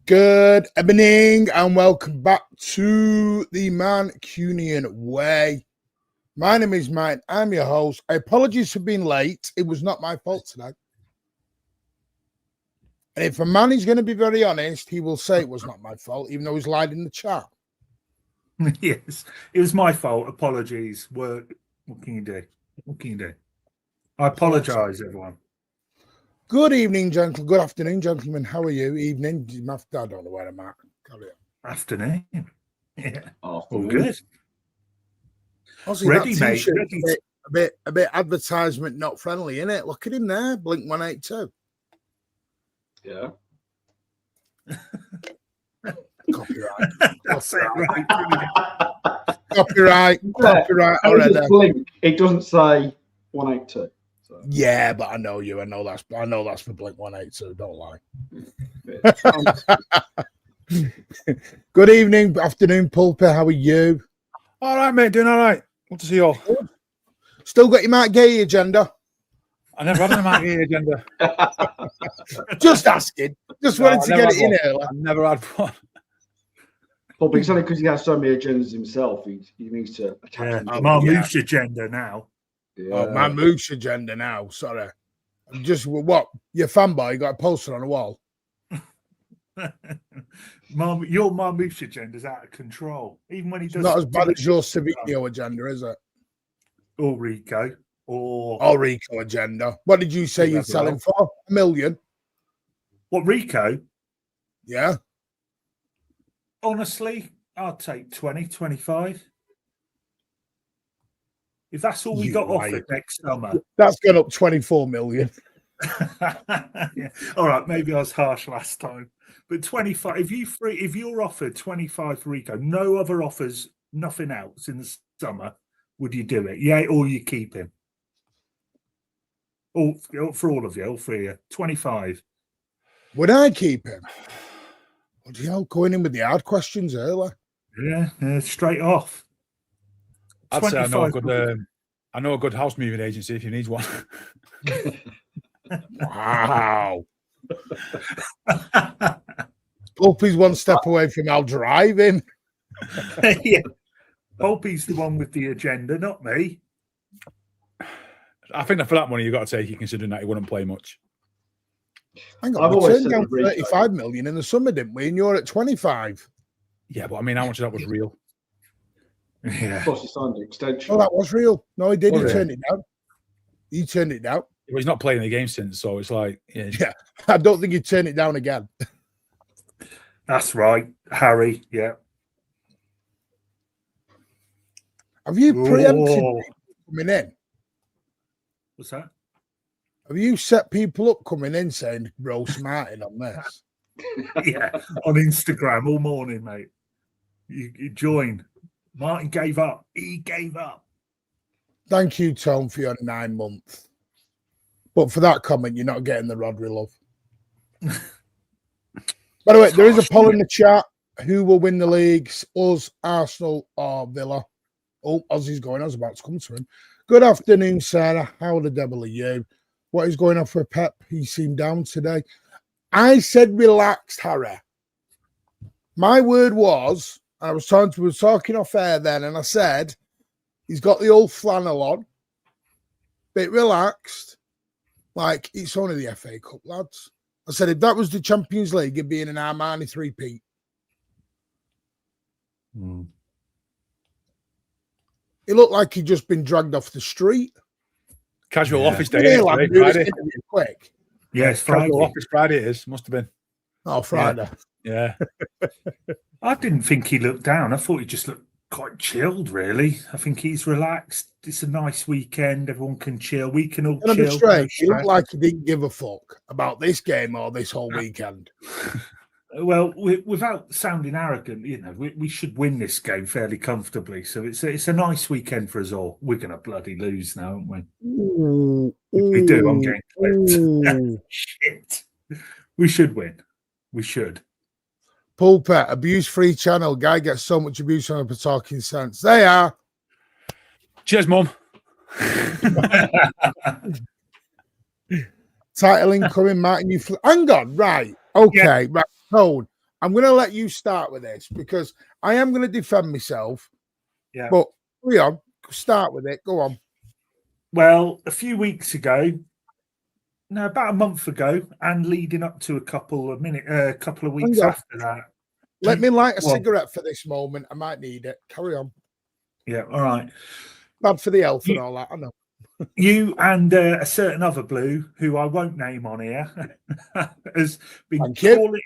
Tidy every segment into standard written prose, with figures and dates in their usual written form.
Good evening and welcome back to the Mancunian Way. My name is Mike. I'm your host. Apologies for being late. It was not my fault today. And if a man is going to be very honest, he will say it was not my fault, even though he's lied in the chat. Yes, it was my fault. Apologies. What can you do? What can you do? I apologise, everyone. Good evening, gentlemen. Good afternoon, gentlemen. How are you? Evening. I don't know where I'm at. Afternoon. Yeah. All good. Ready, mate. Ready. A bit advertisement not friendly, isn't it? Look at him there. Blink 182. Yeah. Copyright. That's it, right. Copyright. Already. Blink. It doesn't say 182. So. Yeah, but I know you. I know that's for Blink 182. Don't lie. Good evening, afternoon, Pulpy. How are you? All right, mate. Doing all right. Good to see you all. Still got your Mark Gay agenda? I never had a Mark Gay agenda. Just asking. Just wanted to get it in early. I never had one. Well, it's only because he has so many agendas himself. He needs to attack. Marmouth's agenda now. Yeah. Oh, my Moosh agenda now. Sorry. Just what? Your fanboy got a poster on the wall. Your Marmouth's agenda is out of control. Even when he does not as bad as your Savigno agenda, is it? Or Rico. Or Rico agenda. What did you say you'd sell him for? $1 million. What, Rico? Yeah. Honestly, I'll take 20, 25. If that's all we got offered next summer. That's gone up 24 million. Yeah. All right, maybe I was harsh last time. But 25, if you're offered 25 for Rico, no other offers, nothing else in the summer, would you do it? Yeah, or you keep him? For all of you, all three of you. 25. Would I keep him? What do you know? Going in with the hard questions earlier. Yeah, straight off. I'd say I know a good house moving agency if you need one. Wow. Pulpy's one step away from I'll drive him. Yeah. Pulpy's the one with the agenda, not me. I think that for that money you've got to take it, considering that he wouldn't play much. Hang on, we turned down 35 million in the summer, didn't we? And you're at 25. Yeah, but I mean, how much of that was real? Yeah. Plus, he signed the extension. Oh, that was real. No, he did. He turned it down. He turned it down. Well, he's not playing the game since, so it's like, yeah. I don't think he'd turn it down again. That's right, Harry. Yeah. Have you preempted Oh. people coming in? What's that? Have you set people up coming in saying, bro, smarting on this? Yeah, on Instagram all morning, mate. You join. Martin gave up. He gave up. Thank you, Tom, for your 9 months. But for that comment, you're not getting the Rodri love. By the way, there is a poll in the chat. Who will win the leagues? Us, Arsenal, or Villa? Oh, Ozzy's going. I was about to come to him. Good afternoon, Sarah. How the devil are you? What is going on for Pep? He seemed down today. I said relaxed, Harry. My word was, we were talking off air then, and I said he's got the old flannel on, bit relaxed, like it's only the FA Cup, lads. I said if that was the Champions League, it'd be in an Armani three-peat. He looked like he'd just been dragged off the street. Casual office day. Friday. Quick. Yes, casual office Friday it is. Must have been. Oh, Friday. Yeah. I didn't think he looked down. I thought he just looked quite chilled, really. I think he's relaxed. It's a nice weekend. Everyone can chill. We can all chill. Straight. He looked like he didn't give a fuck about this game or this whole weekend. Well, without sounding arrogant, you know, we should win this game fairly comfortably. So it's a nice weekend for us all. We're going to bloody lose now, aren't we? We do. I'm getting clipped. Shit. We should win. We should. Pulpit, abuse-free channel. Guy gets so much abuse on him for talking sense. They are. Cheers, Mum. Title incoming, Martin. Hang on, right. Okay, right. Tone, I'm going to let you start with this because I am going to defend myself. Yeah. But start with it. Go on. Well, a few weeks ago, no, about a month ago, and leading up to a couple of weeks after that. Let me light a cigarette for this moment. I might need it. Carry on. Yeah, all right. Bad for the health and all that. I know. You and a certain other blue, who I won't name on here, has been calling.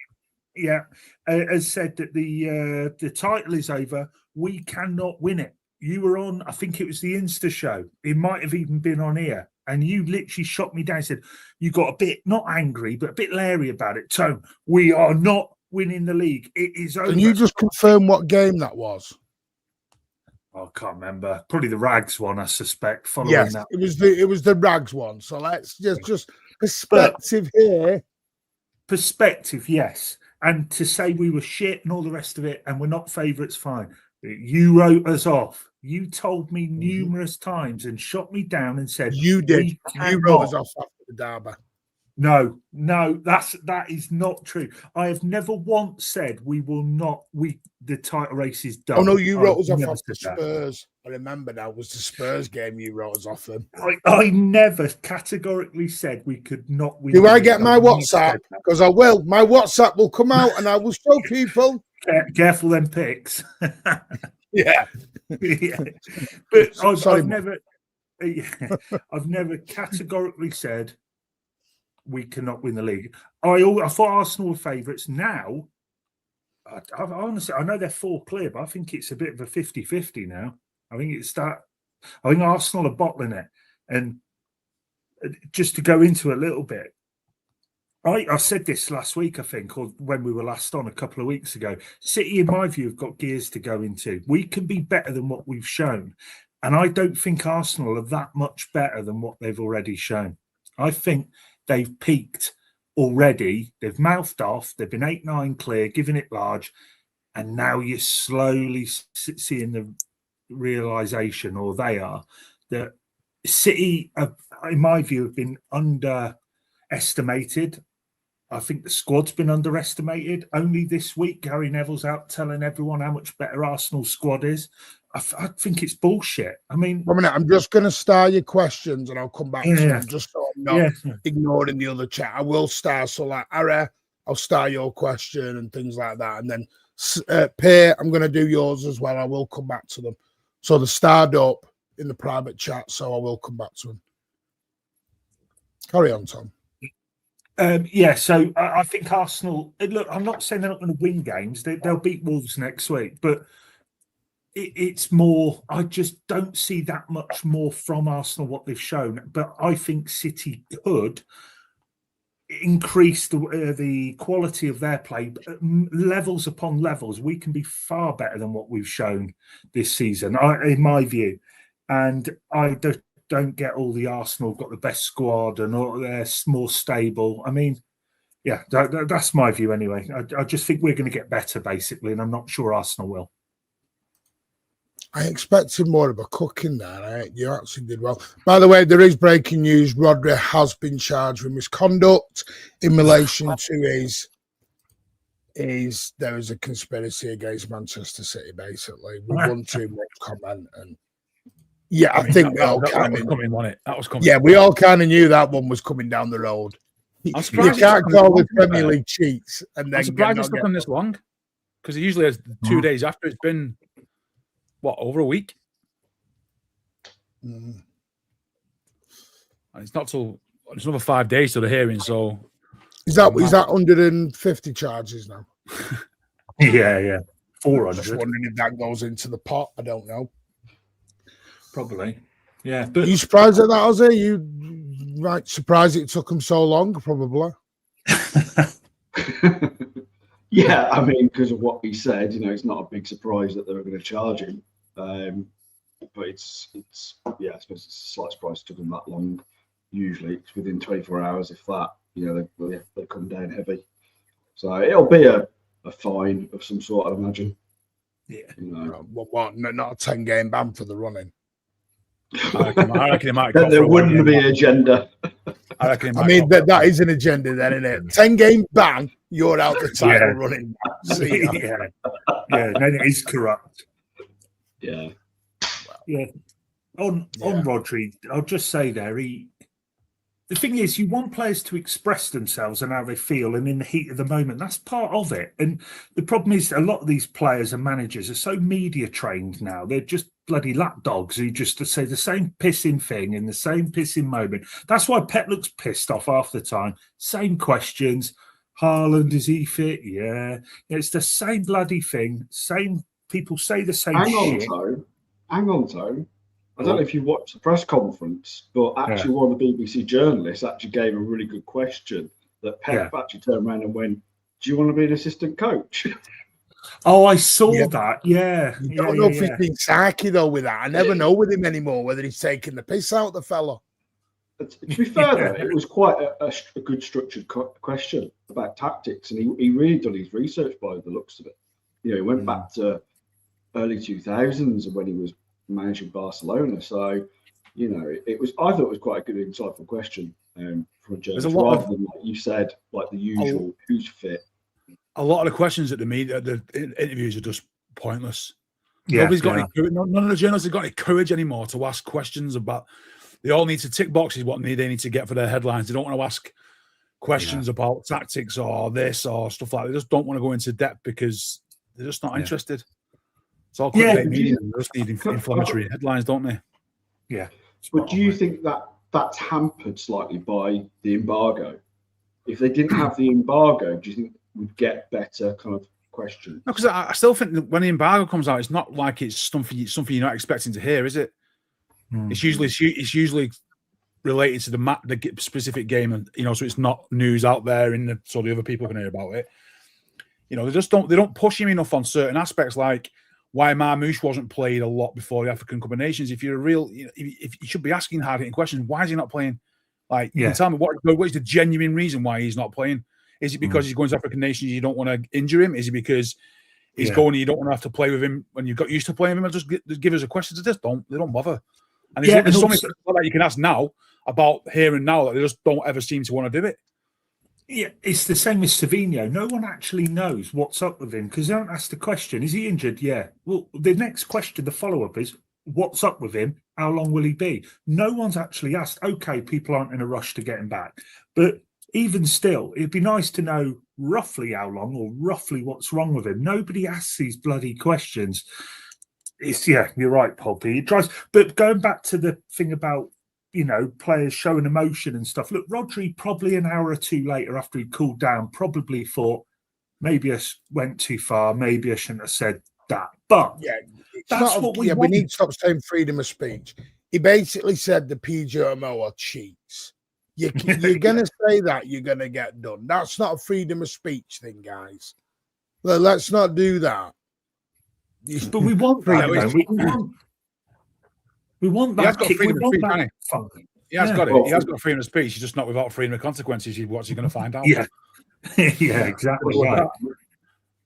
Yeah, has said that the title is over. We cannot win it. You were on, I think it was the Insta show. It might have even been on here. And you literally shot me down and said, you got a bit, not angry, but a bit leery about it. Tone, we are not winning the league. It is over. Can you just confirm what game that was? Oh, I can't remember. Probably the Rags one, I suspect. Yes, that. It was the Rags one. So let's just perspective here. Perspective, yes. And to say we were shit and all the rest of it, and we're not favourites, fine. You wrote us off. You told me numerous times and shot me down and said you did. You wrote us off after the derby. No, that is not true. I have never once said we will not. The title race is done. Oh no, you wrote us off after Spurs. I remember now. It was the Spurs game you wrote us off in. I never categorically said we could not win. Do I get my WhatsApp? Because I will. My WhatsApp will come out and I will show people. Careful them pics. Yeah. Yeah. But I've never categorically said we cannot win the league. I thought Arsenal were favourites. Now, I honestly, I know they're 4 clear, but I think it's a bit of a 50-50 now. I think Arsenal are bottling it. And just to go into a little bit, I said this last week, I think, or when we were last on a couple of weeks ago. City, in my view, have got gears to go into. We can be better than what we've shown. And I don't think Arsenal are that much better than what they've already shown. I think they've peaked already. They've mouthed off. They've been 8-9 clear, giving it large. And now you're slowly seeing the realisation, or they are, that City, in my view, have been underestimated. I think the squad's been underestimated. Only this week, Gary Neville's out telling everyone how much better Arsenal's squad is. I think it's bullshit. I mean, I'm just going to star your questions and I'll come back to them just so I'm not ignoring the other chat. I will star. So, like, Ara, I'll star your question and things like that. And then, Pear, I'm going to do yours as well. I will come back to them. So, they're starred up in the private chat. So, I will come back to them. Carry on, Tom. So I think Arsenal, look, I'm not saying they're not going to win games. They'll beat Wolves next week, but it's more. I just don't see that much more from Arsenal what they've shown. But I think City could increase the quality of their play, levels upon levels. We can be far better than what we've shown this season, in my view. And I don't get all the Arsenal got the best squad and all, they're more stable. I mean, yeah, that's my view anyway. I just think we're going to get better, basically, and I'm not sure Arsenal will. I expected more of a cooking there. You actually did well. By the way, there is breaking news. Rodri has been charged with misconduct in relation to there is a conspiracy against Manchester City, basically. We won too much comment. And yeah, I think we all kind of coming on it. That was coming. Yeah, we all kind of knew that one was coming down the road. You can't call the Premier League cheats. And then I'm surprised it's taken this long, because it usually has 2 days after. It's been what, over a week? And it's not till it's another 5 days to the hearing. So is that 150 charges now? Yeah, 400. I'm just wondering if that goes into the pot. I don't know. Probably, yeah. But are you surprised at that, Ozzy? You right surprised it took them so long? Probably. Yeah, I mean, because of what he said, it's not a big surprise that they were going to charge him. But it's yeah, I suppose it's a slight surprise it took them that long. Usually it's within 24 hours, if that. They come down heavy. So it'll be a fine of some sort, I'd imagine. Yeah. What? Not a 10-game ban for the running. I reckon it might. There wouldn't be an agenda. I mean, that is an agenda, then, isn't it? 10-game ban. You're out the title running. See yeah, then it is corrupt. Yeah. Yeah. On Rodri, I'll just say there, the thing is, you want players to express themselves and how they feel, and in the heat of the moment, that's part of it. And the problem is, a lot of these players and managers are so media trained now; they're just bloody lapdogs who just say the same pissing thing in the same pissing moment. That's why Pep looks pissed off half the time. Same questions. Haaland, is he fit? Yeah, it's the same bloody thing. Same people say the same shit. Hang on, Tone. I don't know if you watched the press conference, but actually one of the BBC journalists actually gave a really good question that Pep actually turned around and went, "Do you want to be an assistant coach?" Oh, I saw that. Yeah. You don't know if he's been psyche, though, with that. I never know with him anymore whether he's taking the piss out of the fella. To be fair, though, it was quite a good structured question about tactics, and he really done his research by the looks of it. He went back to early 2000s when he was managing Barcelona. So, it was. I thought it was quite a good, insightful question from a journalist, rather than, like you said, like the usual who's fit. A lot of the questions at the interviews are just pointless. Yeah, Nobody's got any courage. None of the journalists have got any courage anymore to ask questions about. They all need to tick boxes what they need to get for their headlines. They don't want to ask questions about tactics or this or stuff like that. They just don't want to go into depth because they're just not interested. It's all clickbait media. They just need inflammatory headlines, don't they? Yeah. But do you think that that's hampered slightly by the embargo? If they didn't have the embargo, do you think we'd get better kind of questions? No, because I still think that when the embargo comes out, it's not like it's something you're not expecting to hear, is it? It's usually related to the specific game, and so it's not news out there so the other people can hear about it. They don't push him enough on certain aspects, like why Marmoush wasn't played a lot before the African Cup of Nations. If you're a real, if you should be asking hard-hitting questions, why is he not playing? Like, you tell me what is the genuine reason why he's not playing? Is it because he's going to African Nations, you don't want to injure him? Is it because he's going and you don't want to have to play with him when you got used to playing him? Just give us a question. They don't bother. And there's so many things that you can ask now about here and now that they just don't ever seem to want to do it. Yeah, it's the same as Savinho. No one actually knows what's up with him because they don't ask the question, is he injured? Yeah. Well, the next question, the follow-up is, what's up with him? How long will he be? No one's actually asked. Okay, people aren't in a rush to get him back. But even still, it'd be nice to know roughly how long or roughly what's wrong with him. Nobody asks these bloody questions. You're right, Poppy. It drives. But going back to the thing about, players showing emotion and stuff. Look, Rodri probably an hour or two later after he cooled down probably thought, maybe I went too far. Maybe I shouldn't have said that. But Yeah, that's what we we want. need to stop saying freedom of speech. He basically said the PGMO are cheats. You're going to say that, you're going to get done. That's not a freedom of speech thing, guys. Let's not do that. But we want that. We want that. He has got freedom of speech, hasn't he? Fun. He has got it. He has got freedom of speech. He's just not without freedom of consequences. What's he going to find out? Yeah, yeah, exactly right.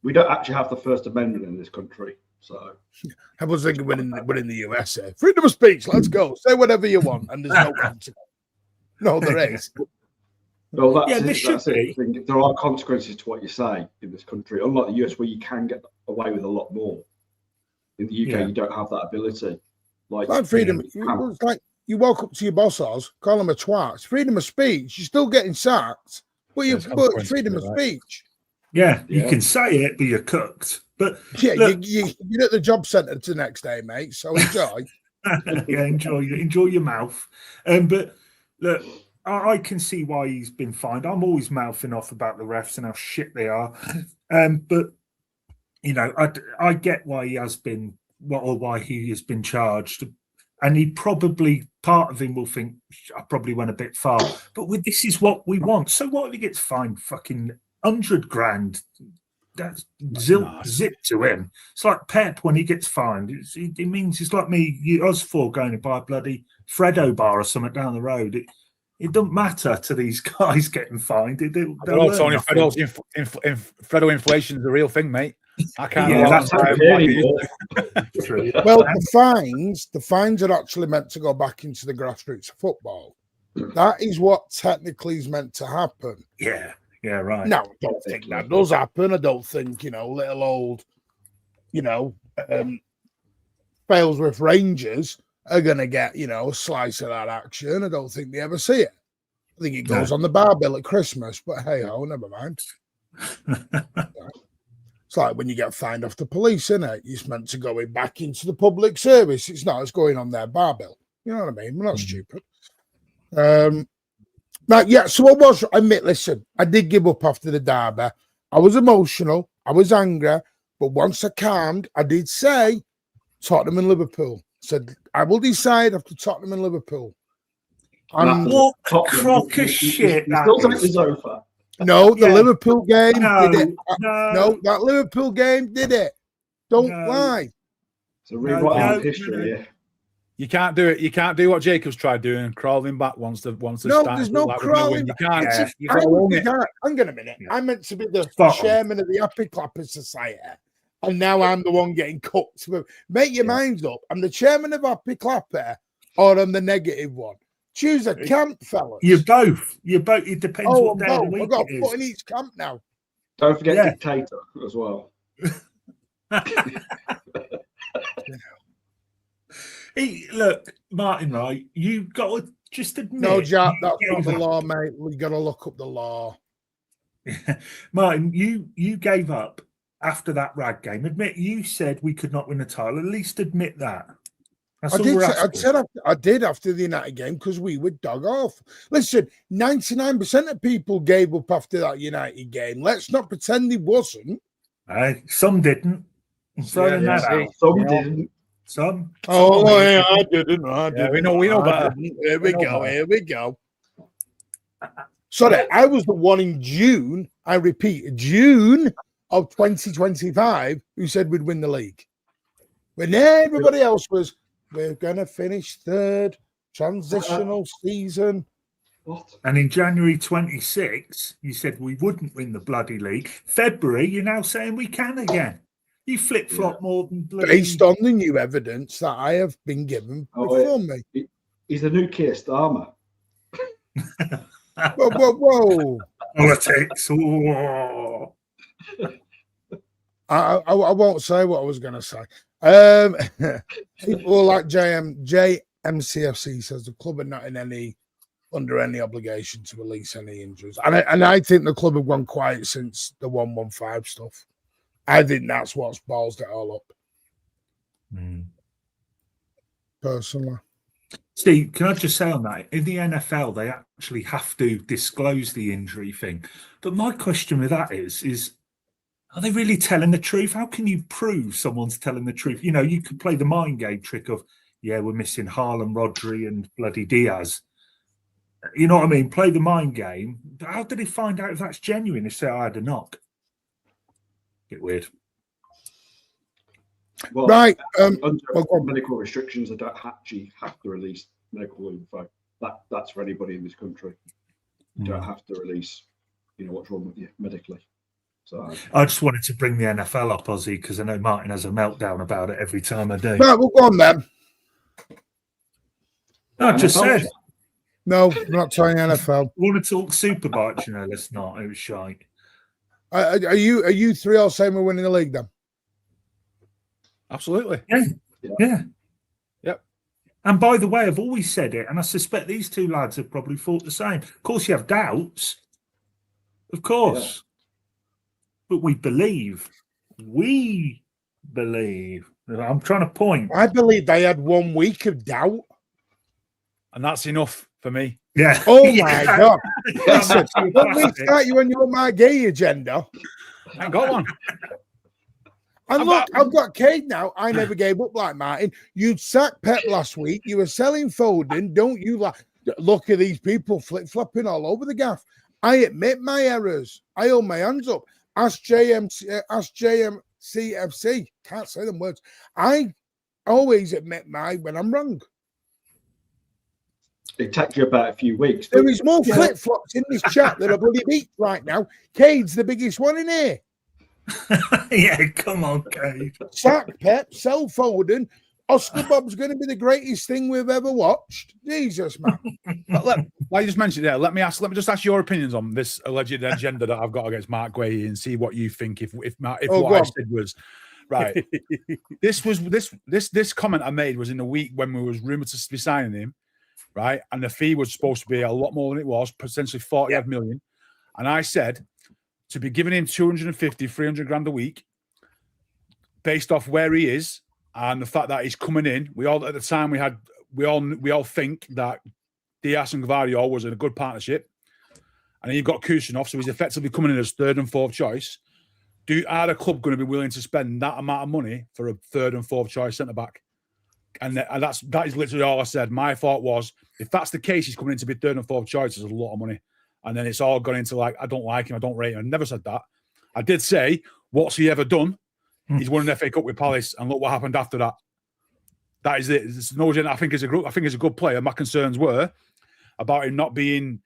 We don't actually have the First Amendment in this country, so I was thinking we're in the USA. Freedom of speech. Let's go. Say whatever you want, and there's no consequence. No, there is. Well, that's Yeah, it. there should That's it. I think there are consequences to what you say in this country, unlike the US, where you can get away with a lot more. In the UK, you don't have that ability. Like freedom. It's like you walk up to your boss, call him a twat. It's freedom of speech. You're still getting sacked, but it's freedom of speech. Yeah, you can say it, but you're cooked. But yeah, look, you're at the job centre the next day, mate. So enjoy. Yeah, enjoy your mouth. But look, I can see why he's been fined. I'm always mouthing off about the refs and how shit they are. But you know, I get why he has been, why he has been charged. And he probably, part of him will think, I probably went a bit far. But this is what we want. So what if he gets fined fucking 100 grand? That's zip to him. It's like Pep when he gets fined. It means it's like us four going to buy a bloody Freddo bar or something down the road. It doesn't matter to these guys getting fined. Freddo inflation is a real thing, mate. I can't. Yeah, that's well, the fines are actually meant to go back into the grassroots of football. That is what technically is meant to happen. Yeah, right. No, I don't think that does happen. I don't think, little old, Failsworth Rangers are going to get, a slice of that action. I don't think they ever see it. I think it goes on the bar bill at Christmas, but hey-ho, never mind. It's like when you get fined off the police, isn't it? It's meant to go back into the public service. It's not. It's going on their bar bill. You know what I mean? We're not stupid. So listen, I did give up after the derby. I was emotional. I was angry. But once I calmed, I did say Tottenham and Liverpool. Said, I will decide after Tottenham and Liverpool. What a crock of shit that is. Over. No, the Liverpool game did it. No, that Liverpool game did it. Don't lie. So rewriting history. Yeah. You can't do it. You can't do what Jacobs tried doing and crawling back once the there's no crawling. You can't. Hang on a minute. I'm meant to be the chairman of the Happy Clappers Society, and now I'm the one getting cooked. Make your minds up. I'm the chairman of Happy Clapper, or I'm the negative one. Choose a camp, fellas. You're both. It depends what day of the week I've got it to put is. in each camp now. Don't forget dictator as well. Look, Martin, right? You got to just admit. No, Jack, that's not the law, mate. We got to look up the law. Martin, you gave up after that rag game. Admit you said we could not win the title. At least admit that. I did after the United game because we were dug off. Listen, 99% of people gave up after that United game. Let's not pretend they wasn't. Some didn't. Some didn't. Some. I didn't. We know better. Here we go. Sorry, I was the one in June. I repeat, June of 2025 who said we'd win the league. When everybody else was, we're going to finish third, transitional season. What? And in January 26, you said we wouldn't win the bloody league. February, you're now saying we can again. You flip-flop more than bloody... Based on the new evidence that I have been given before me. He's the new Keir Starmer. Whoa. Politics. Oh. I won't say what I was going to say. People like JMCFC says the club are not under any obligation to release any injuries, and I think the club have gone quiet since the 115 stuff. I think that's what's ballsed it all up. Personally, Steve, can I just say on that? In the NFL, they actually have to disclose the injury thing. But my question with that is Are they really telling the truth? How can you prove someone's telling the truth? You know, you could play the mind game trick of, yeah, we're missing Haaland, Rodri, and bloody Diaz. You know what I mean? Play the mind game. How do they find out if that's genuine? They say, I had a knock. Get weird. Well, Right. Under medical restrictions, I don't actually have to release medical info. That's for anybody in this country. You don't have to release, you know, what's wrong with you medically. So I just wanted to bring the NFL up, Ozzy, because I know Martin has a meltdown about it every time I do. Right, we'll go on then. No, I just said. No, we're not talking NFL. We want to talk Superbikes, you know, let's not. It was shite. Are you three all saying we're winning the league then? Absolutely. Yeah. Yep. And by the way, I've always said it, and I suspect these two lads have probably thought the same. Of course, you have doubts. Of course. Yeah. But we believe. We believe. I'm trying to point. I believe they had 1 week of doubt. And that's enough for me. Yeah. Oh Yeah. my God. Listen, Yeah. don't we start you on your my gay agenda? I ain't got one. And look, I've got Cade now. I never gave up like Martin. You'd sacked Pep last week. You were selling Foden. Don't you like? Look at these people flip-flopping all over the gaff. I admit my errors. I hold my hands up. Ask JMCFC. Can't say them words. I always admit when I'm wrong. it takes you about a few weeks. There is more flip-flops in this chat that are bloody beat right now. Cade's the biggest one in here. Yeah, come on, Cade. Sack Pep, sell Foden. Oscar Bob's going to be the greatest thing we've ever watched. Jesus, man. Like you just mentioned there, let me just ask your opinions on this alleged agenda that I've got against Mark Guehi and see what you think if what I said was right. This comment I made was in the week when we was rumored to be signing him, right? And the fee was supposed to be a lot more than it was, potentially 40 million. And I said to be giving him 250, 300 grand a week based off where he is and the fact that he's coming in. We all at the time we all think that Dias and Gvardiol was in a good partnership, and then you've got Kusanov, so he's effectively coming in as third and fourth choice. Are the club going to be willing to spend that amount of money for a third and fourth choice centre back? And that is literally all I said. My thought was, if that's the case, he's coming in to be third and fourth choice. There's a lot of money, and then it's all gone into like, I don't like him, I don't rate him. I never said that. I did say, what's he ever done? He's won an FA Cup with Palace, and look what happened after that. That is it. It's no, I think he's a good player. My concerns were about him not being,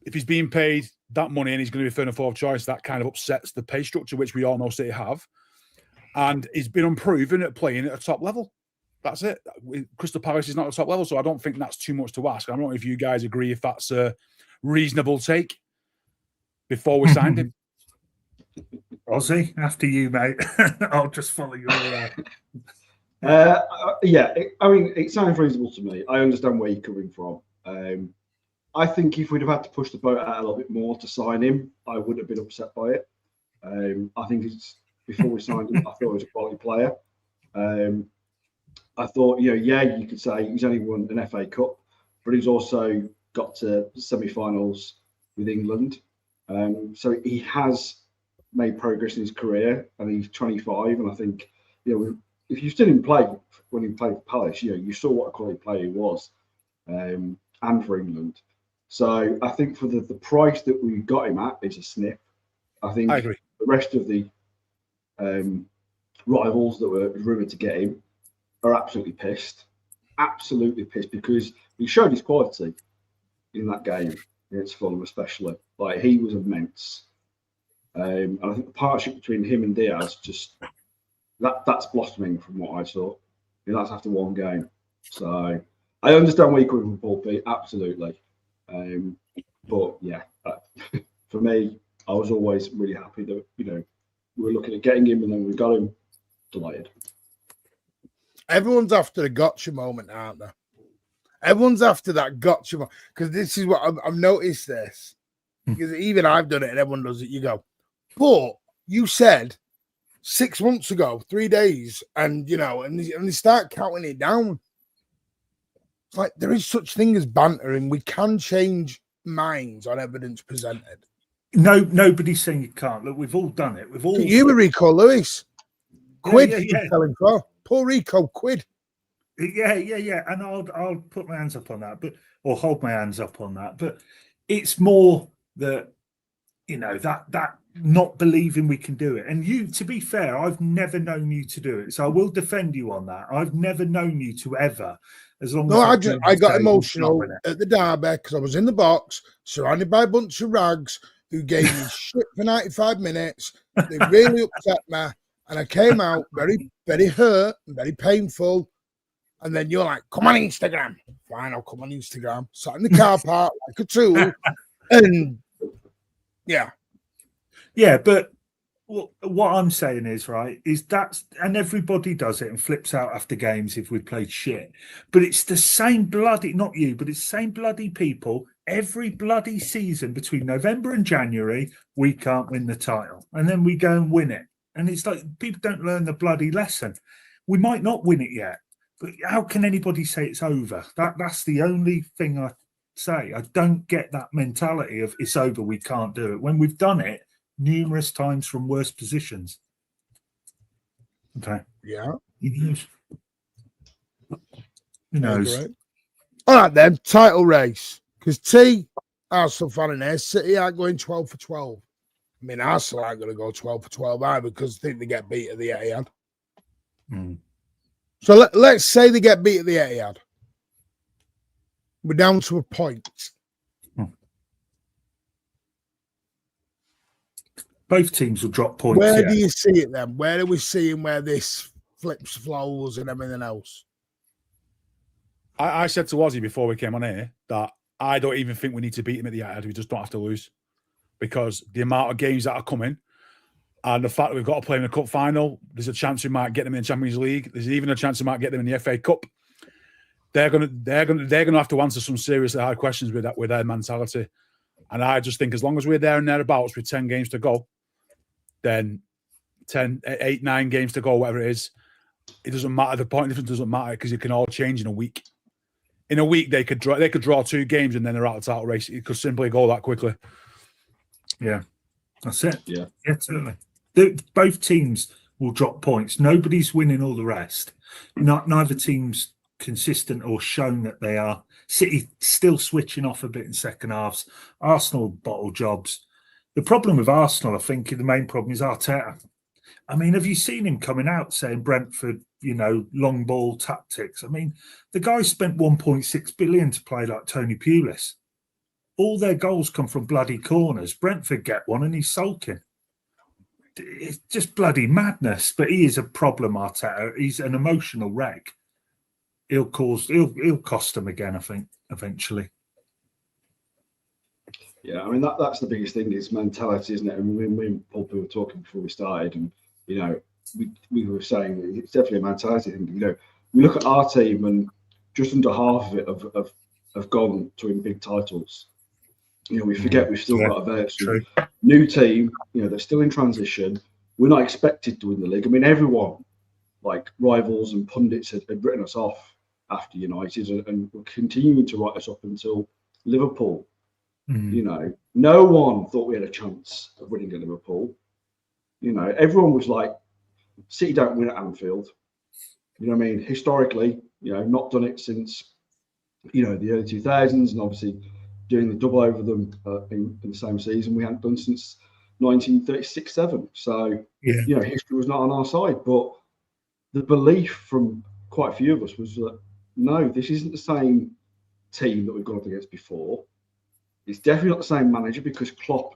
if he's being paid that money and he's going to be third and fourth choice, that kind of upsets the pay structure, which we all know City have. And he's been unproven at playing at a top level. That's it. Crystal Palace is not a top level, so I don't think that's too much to ask. I don't know if you guys agree if that's a reasonable take before we signed him. Ozzy, after you, mate. I'll just follow you around. Yeah, I mean, it sounds reasonable to me. I understand where you're coming from. I think if we'd have had to push the boat out a little bit more to sign him, I wouldn't have been upset by it. I think before we signed him, I thought he was a quality player. I thought, you could say he's only won an FA Cup, but he's also got to semi-finals with England. So he has made progress in his career, and he's 25. And I think, if you still didn't play when he played for Palace, you saw what a quality player he was, and for England. So I think for the price that we got him at is a sniff. I think I agree. The rest of the rivals that were rumoured to get him are absolutely pissed because he showed his quality in that game against Fulham, especially. Like, he was immense. And I think the partnership between him and Diaz that's blossoming from what I saw. That's after one game. So I understand where you're coming from, Paul P. Absolutely. But yeah, for me, I was always really happy that we were looking at getting him, and then we got him. Delighted. Everyone's after a gotcha moment, aren't they? Everyone's after that gotcha moment, because this is what I've noticed this. Because even I've done it, and everyone does it. You go, but you said 6 months ago, 3 days, and and they start counting it down. It's like there is such thing as banter, and we can change minds on evidence presented. No, nobody's saying you can't. Look, we've all done it. We've all. You were Rico Lewis. Quid. Yeah. Selling for. Poor Rico, quid. Yeah. And I'll put my hands up on that, or hold my hands up on that. But it's more that, that not believing we can do it. And you, to be fair, I've never known you to do it, so I will defend you on that. I've never known you to ever, as long as I got emotional at the derby because I was in the box, surrounded by a bunch of rags who gave me shit for 95 minutes. They really upset me, and I came out very, very hurt and very painful. And then you're like, "Come on Instagram." Fine, I'll come on Instagram. Sat in the car park like a tool, and yeah. But what I'm saying is, and everybody does it and flips out after games if we played shit. But it's the same bloody, not you, but it's the same bloody people every bloody season between November and January. We can't win the title, and then we go and win it. And it's like people don't learn the bloody lesson. We might not win it yet, but how can anybody say it's over? That's the only thing I say. I don't get that mentality of it's over, we can't do it, when we've done it numerous times from worse positions. Okay. Yeah. Who knows? All right, then. Title race. Because Arsenal fan in there, City aren't going 12 for 12. I mean, Arsenal aren't going to go 12 for 12 either because I think they get beat at the Etihad. So let's say they get beat at the Etihad. We're down to a point. Both teams will drop points. Where do you see it then? Where are we seeing where this flips, flows, and everything else? I said to Ozzy before we came on here that I don't even think we need to beat him at the Etihad. We just don't have to lose, because the amount of games that are coming and the fact that we've got to play in the cup final, there's a chance we might get them in the Champions League. There's even a chance we might get them in the FA Cup. They're gonna have to answer some seriously hard questions with their mentality. And I just think as long as we're there and thereabouts with 10 games to go, then 8, 9 games to go, whatever it is, it doesn't matter. The point difference doesn't matter because it can all change in a week. In a week, they could draw 2 games and then they're out of the title race. It could simply go that quickly. Yeah, that's it. Yeah, certainly. Both teams will drop points. Nobody's winning all the rest. Neither team's consistent or shown that they are. City still switching off a bit in second halves. Arsenal bottle jobs. The problem with Arsenal, I think, the main problem is Arteta. I mean, have you seen him coming out saying Brentford, long ball tactics? I mean, the guy spent 1.6 billion to play like Tony Pulis. All their goals come from bloody corners. Brentford get one and he's sulking. It's just bloody madness. But he is a problem, Arteta. He's an emotional wreck. He'll cost them again, I think, eventually. Yeah, I mean that's the biggest thing is mentality, isn't it? And me and Paul were talking before we started, and we were saying it's definitely a mentality thing. We look at our team, and just under half of it have gone to win big titles. We forget we've still got a very new team. They're still in transition. We're not expected to win the league. I mean, everyone, like rivals and pundits, had written us off after United, and were continuing to write us up until Liverpool. No one thought we had a chance of winning at Liverpool. Everyone was like, City don't win at Anfield. You know what I mean? Historically, not done it since, the early 2000s, and obviously doing the double over them in the same season we hadn't done since 1936-7. So, history was not on our side. But the belief from quite a few of us was that, no, this isn't the same team that we've gone up against before. It's definitely not the same manager, because Klopp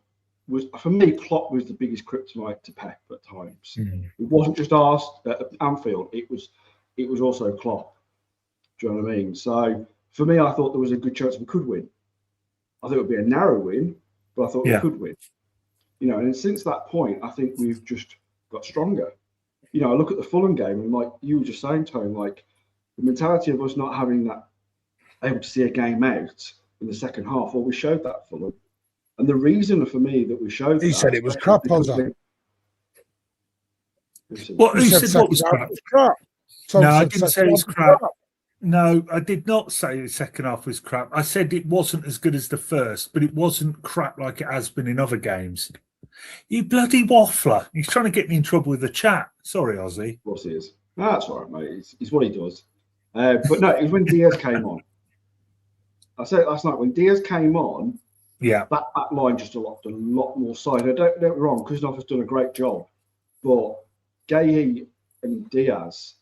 was the biggest kryptonite to Pep at times. It wasn't just ours at Anfield. It was also Klopp. Do you know what I mean? So for me, I thought there was a good chance we could win. I thought it would be a narrow win, but I thought we could win. And since that point, I think we've just got stronger. I look at the Fulham game, and like you were just saying, Tone, like the mentality of us not having that, able to see a game out in the second half. Well, we showed that Fulham. And the reason for me that we showed He said it was crap, Ozzy. Who said what was crap? No, I didn't say it was crap. No, I did not say the second half was crap. I said it wasn't as good as the first, but it wasn't crap like it has been in other games. You bloody waffler. He's trying to get me in trouble with the chat. Sorry, Ozzy. Of course he is. No, that's all right, mate. It's what he does. But no, it was when Diaz came on. I said it last night, when Diaz came on, Yeah. that back line just looked a lot more solid. Don't get me wrong, Kuznov has done a great job, but Gay and Diaz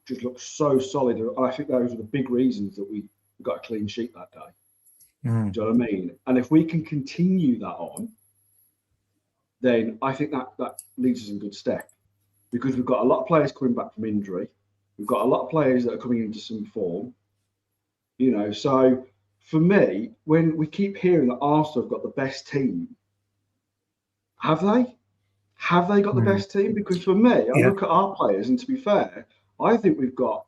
just looked so solid. And I think those are the big reasons that we got a clean sheet that day. Do you know what I mean? And if we can continue that on, then I think that leads us in good step, because we've got a lot of players coming back from injury. We've got a lot of players that are coming into some form. So for me, when we keep hearing that Arsenal have got the best team, have they? Have they got the best team? Because for me, I look at our players, and to be fair, I think we've got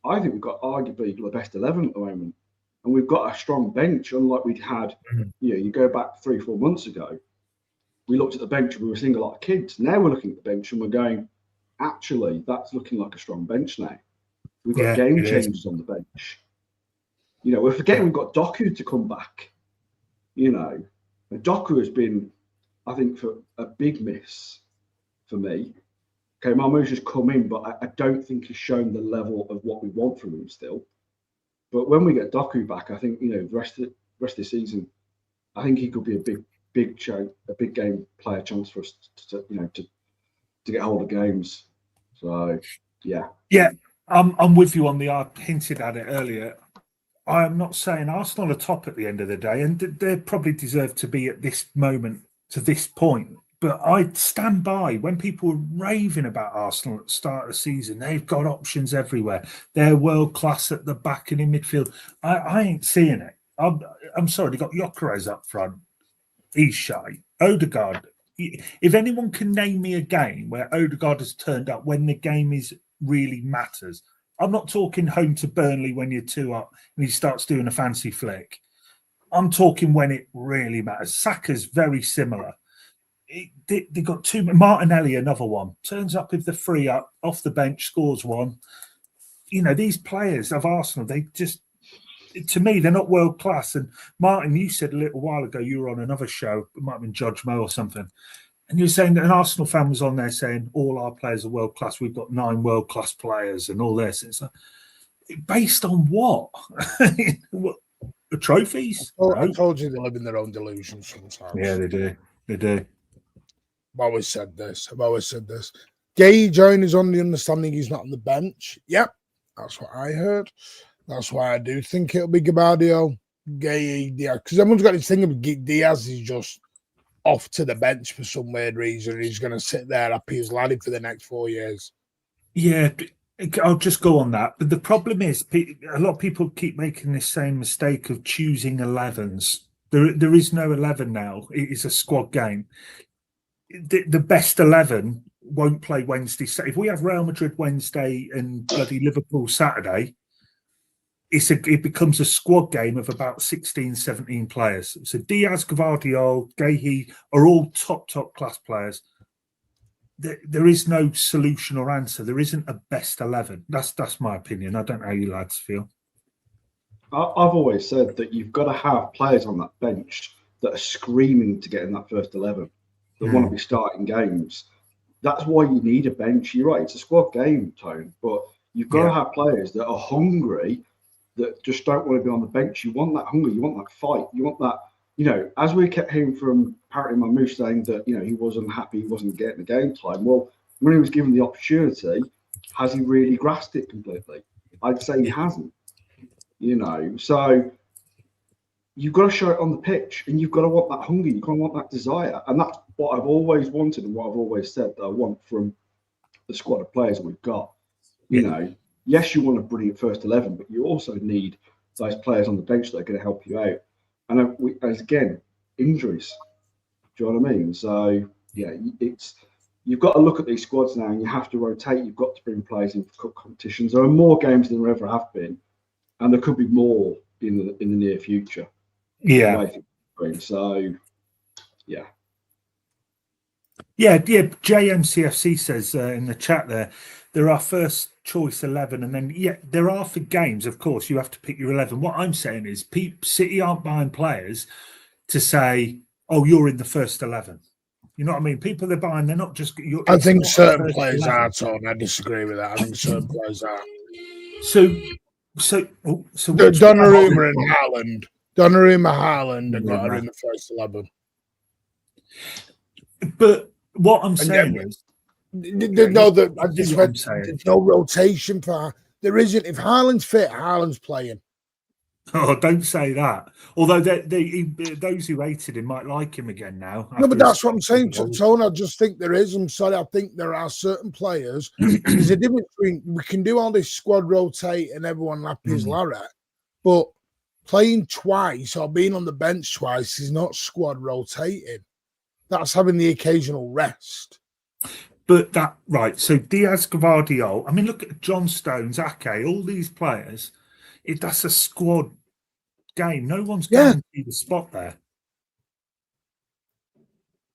arguably the best 11 at the moment, and we've got a strong bench, unlike we'd had. You go back 3-4 months ago, we looked at the bench and we were seeing a lot of kids. Now we're looking at the bench and we're going, actually, that's looking like a strong bench now. We've got game changers on the bench. We're forgetting we've got Doku to come back. And Doku has been, I think, for a big miss for me. Okay, Marmou's just come in, but I don't think he's shown the level of what we want from him still. But when we get Doku back, I think the rest of the season, I think he could be a big game player chance for us to get hold of games. So yeah, I'm with you on the. I hinted at it earlier. I am not saying Arsenal are top at the end of the day, and they probably deserve to be at this moment to this point. But I stand by when people were raving about Arsenal at the start of the season. They've got options everywhere. They're world class at the back and in midfield. I ain't seeing it. I'm sorry. They got Gyökeres up front. He's shy. Odegaard. If anyone can name me a game where Odegaard has turned up when the game really matters, I'm not talking home to Burnley when you're 2 up and he starts doing a fancy flick. I'm talking when it really matters. Saka's very similar. They got two. Martinelli, another one, turns up with the 3 up off the bench, scores one. These players of Arsenal, they just, to me, they're not world class. And Martin, you said a little while ago, you were on another show, it might have been Judge Mo or something, and you were saying that an Arsenal fan was on there saying all our players are world class. We've got 9 world class players and all this. It's like, based on what? What, the trophies? I told you they live in their own delusions sometimes. Yeah, they do. They do. I've always said this. Gay is on the understanding he's not on the bench. Yep, that's what I heard. That's why I do think it'll be Gabardio, Gay, Diaz. Because everyone's got this thing of Diaz is just off to the bench for some weird reason. He's going to sit there happy as laddie for the next 4 years. Yeah, I'll just go on that. But the problem is, a lot of people keep making this same mistake of choosing 11s. There is no 11 now. It is a squad game. The best 11 won't play Wednesday. If we have Real Madrid Wednesday and bloody Liverpool Saturday, it becomes a squad game of about 16, 17 players. So Diaz, Gvardiol, Gahey are all top class players. There is no solution or answer. There isn't a best 11. That's my opinion. I don't know how you lads feel. I've always said that you've got to have players on that bench that are screaming to get in that first 11, that want to be starting games. That's why you need a bench. You're right, it's a squad game, Tone, but you've got to have players that are hungry, that just don't want to be on the bench. You want that hunger, you want that fight, you want that, as we kept hearing from apparently Mamouche saying that, he wasn't happy, he wasn't getting the game time. Well, when he was given the opportunity, has he really grasped it completely? I'd say he hasn't. So you've got to show it on the pitch, and you've got to want that hunger, you've got to want that desire. And that's what I've always wanted and what I've always said that I want from the squad of players that we've got. Yes, you want a brilliant first 11, but you also need those players on the bench that are going to help you out. And again, injuries. Do you know what I mean? So, you've got to look at these squads now, and you have to rotate. You've got to bring players in for cup competitions. There are more games than there ever have been, and there could be more in the near future. Yeah. So, yeah. Yeah. JMCFC says in the chat there are first choice 11, and then there are for games. Of course, you have to pick your 11. What I'm saying is, City aren't buying players to say, "Oh, you're in the first 11." You know what I mean? People they're buying, they're not just. I think certain players are, Tony. I disagree with that. I think certain players are. So Donnarumma and Haaland. Donnarumma, and got her in the first 11. But what I'm saying is, there's no rotation for. There isn't. If Haaland's fit, Haaland's playing. Oh, don't say that. Although those who hated him might like him again now. No, but that's what I'm saying, Tony. I just think there is. I'm sorry. I think there are certain players. There's a difference between we can do all this squad rotate and everyone lap his Larry, but playing twice or being on the bench twice is not squad rotating. That's having the occasional rest. But right. So Diaz, Gvardiol. I mean, look at John Stones, Ake, all these players. That's a squad game. No one's guaranteed a spot there.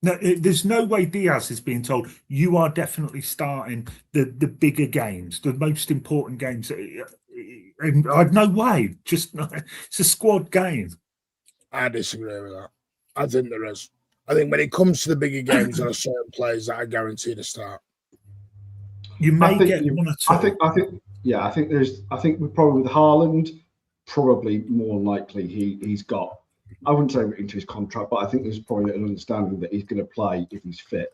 No, there's no way Diaz is being told you are definitely starting the bigger games, the most important games. No way. Just it's a squad game. I disagree with that. I think there is. I think when it comes to the bigger games, there are certain players that are guaranteed to start. You may get one or two. I think we're probably with Haaland, probably more likely he's got, I wouldn't say into his contract, but I think there's probably an understanding that he's going to play if he's fit.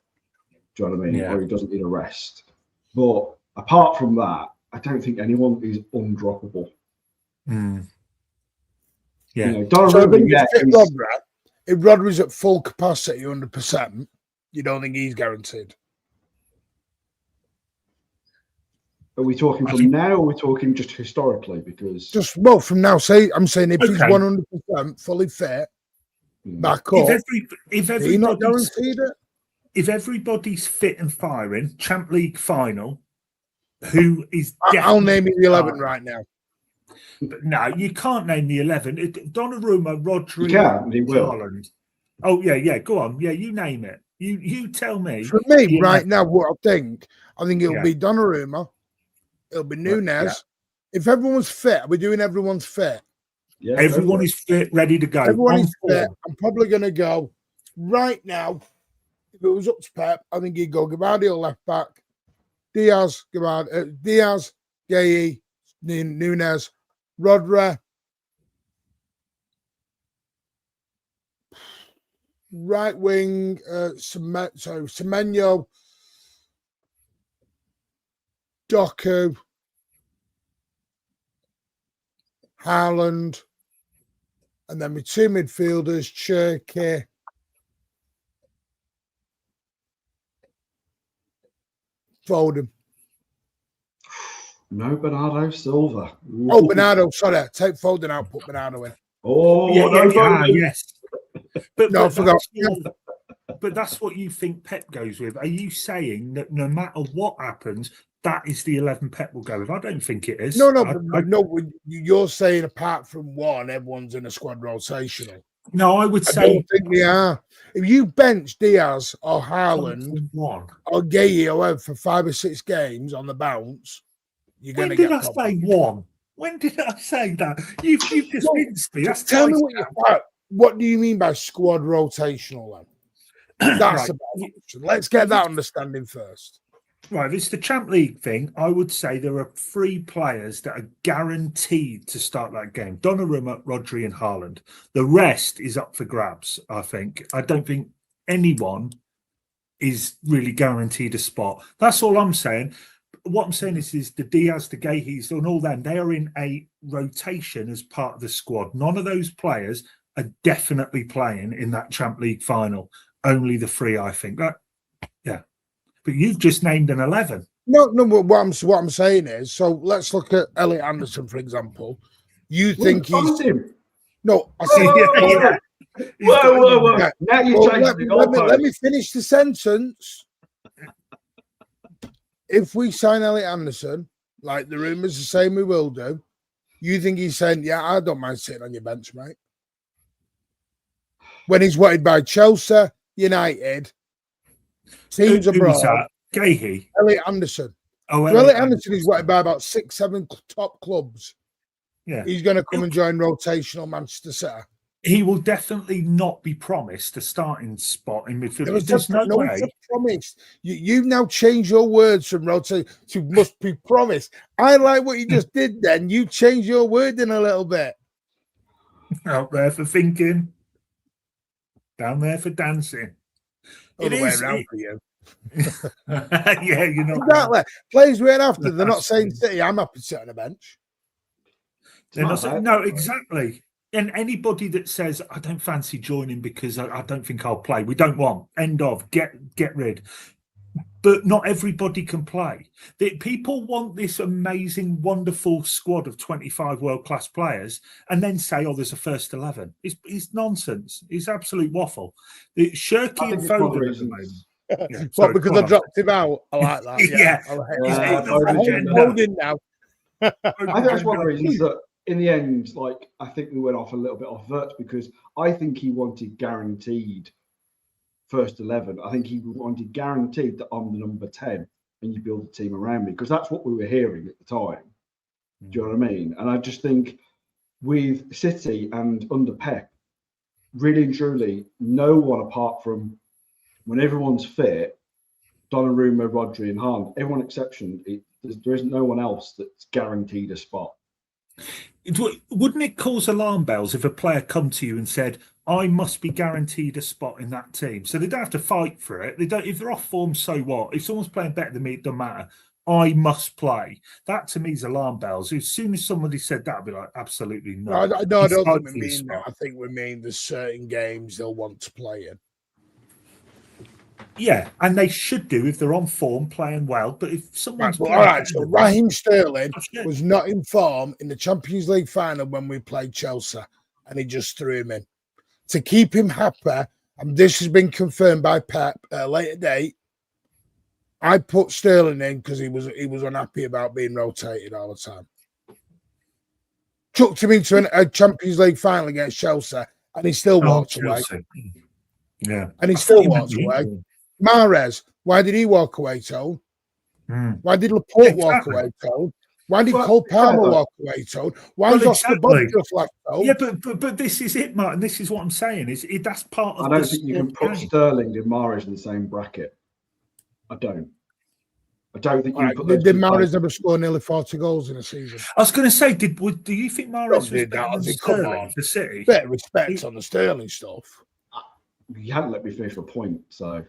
Do you know what I mean? Yeah. Or he doesn't need a rest. But apart from that, I don't think anyone is undroppable. Mm. Yeah. You know, if Rodri's at full capacity, 100%, you don't think he's guaranteed? Are we talking from now, or are we talking just historically? Because from now. I'm saying if he's 100% fully fit, back up. If everybody's not guaranteed it. If everybody's fit and firing, Champ League final, who is? I'll name you the 11 right now. But no, you can't name the 11. Donnarumma, Rodri, Haaland. Oh yeah. Go on. Yeah, you name it. You tell me. For me, right now, what I think it'll be Donnarumma. It'll be Nunes. Yeah. If everyone's fit, are we doing everyone's fit? Yeah, everyone is fit, ready to go. Everyone is fit. I'm probably going to go right now. If it was up to Pep, I think he'd go Gvardiol left back, Diaz, Gueye, Nunes, Rodri, right wing, Semenyo, Doku, Haaland, and then with two midfielders, Cherky, Foden. No Bernardo Silva. Ooh. Oh, Bernardo, sorry. Take Foden out, put Bernardo in. Oh, yes. But I forgot. But that's what you think Pep goes with. Are you saying that no matter what happens, that is the 11 Pep will go with? I don't think it is. No. You're saying apart from one, everyone's in a squad rotational. No, I would say. I don't think they are. If you bench Diaz or Haaland or Gueye or whoever for 5 or 6 games on the bounce, you're going to get. When did I say one? When did I say that? You've convinced me. That's tell me what do you mean by squad rotational then? That's about option. Let's get that understanding first. Right, if it's the Champ League thing, I would say there are 3 players that are guaranteed to start that game. Donnarumma, Rodri and Haaland. The rest is up for grabs, I think. I don't think anyone is really guaranteed a spot. That's all I'm saying. What I'm saying is the Diaz, the Gueye's and all them, they are in a rotation as part of the squad. None of those players are definitely playing in that Champ League final. Only the 3, I think. But you've just named an 11. No. What I'm saying is, so let's look at Elliot Anderson, for example. You think he's him? No, I see. Whoa. Now you're changing let me finish the sentence. If we sign Elliot Anderson, like the rumours are saying we will do, you think he's saying, yeah, I don't mind sitting on your bench, mate? When he's wanted by Chelsea, United, Teams Who's abroad. that? Gahey. Elliot Anderson. Oh, So Elliot Anderson is wanted by about 6-7 top clubs. Yeah. He's going to come and join rotational Manchester City. He will definitely not be promised a starting spot in midfield. There's no way. It's a promise. You've now changed your words from rotate to must be promised. I like what you just did then. You changed your wording a little bit. Out there for thinking, down there for dancing. Other way around for you. Yeah, you know. Exactly. Players we're after, they're not saying City, I'm happy to sit on a bench. They're not saying, no, exactly. And anybody that says, I don't fancy joining because I don't think I'll play, we don't want. End of. Get rid. But not everybody can play. People want this amazing, wonderful squad of 25 world-class players and then say, oh, there's a first 11. It's nonsense. It's absolute waffle. Shirky and Foden at the moment. Yeah, well, because I dropped him out. I like that. Yeah. I hate Foden now. I think that's one of the reasons that in the end, like, I think we went off a little bit off Verts because I think he wanted guaranteed first 11. I think he wanted guaranteed that I'm the number 10 and you build a team around me because that's what we were hearing at the time. Do you know what I mean? And I just think with City and under Pep, really and truly, no one apart from when everyone's fit, Donnarumma, Rodri and Haaland, everyone exception, there isn't no one else that's guaranteed a spot. Wouldn't it cause alarm bells if a player come to you and said, I must be guaranteed a spot in that team? So they don't have to fight for it. They don't. If they're off form, so what? If someone's playing better than me, it doesn't matter. I must play. That to me is alarm bells. As soon as somebody said that, I'd be like, absolutely not. No, I don't think we mean that. I think we mean there's certain games they'll want to play in. Yeah, and they should do if they're on form, playing well. But if someone's all right, so Raheem Sterling was not in form in the Champions League final when we played Chelsea, and he just threw him in to keep him happy. And this has been confirmed by Pep at a later date. I put Sterling in because he was unhappy about being rotated all the time. Chucked him into a Champions League final against Chelsea, and he still walked away. Yeah, and he still walked away. Mahrez, why did he walk away, Tone? Why did Laporte walk away, Tone? Why did Cole Palmer walk away, Tone? Why is Oscar Bob just left, Tone? Yeah, but this is it, Martin. This is what I'm saying. That's part of. I don't think you can put Sterling and Mahrez in the same bracket. I don't think you can put. Did Mahrez never score nearly 40 goals in a season? I was going to say, do you think Mahrez was better than Sterling for City? Better respect on the Sterling stuff. You hadn't let me finish my point, so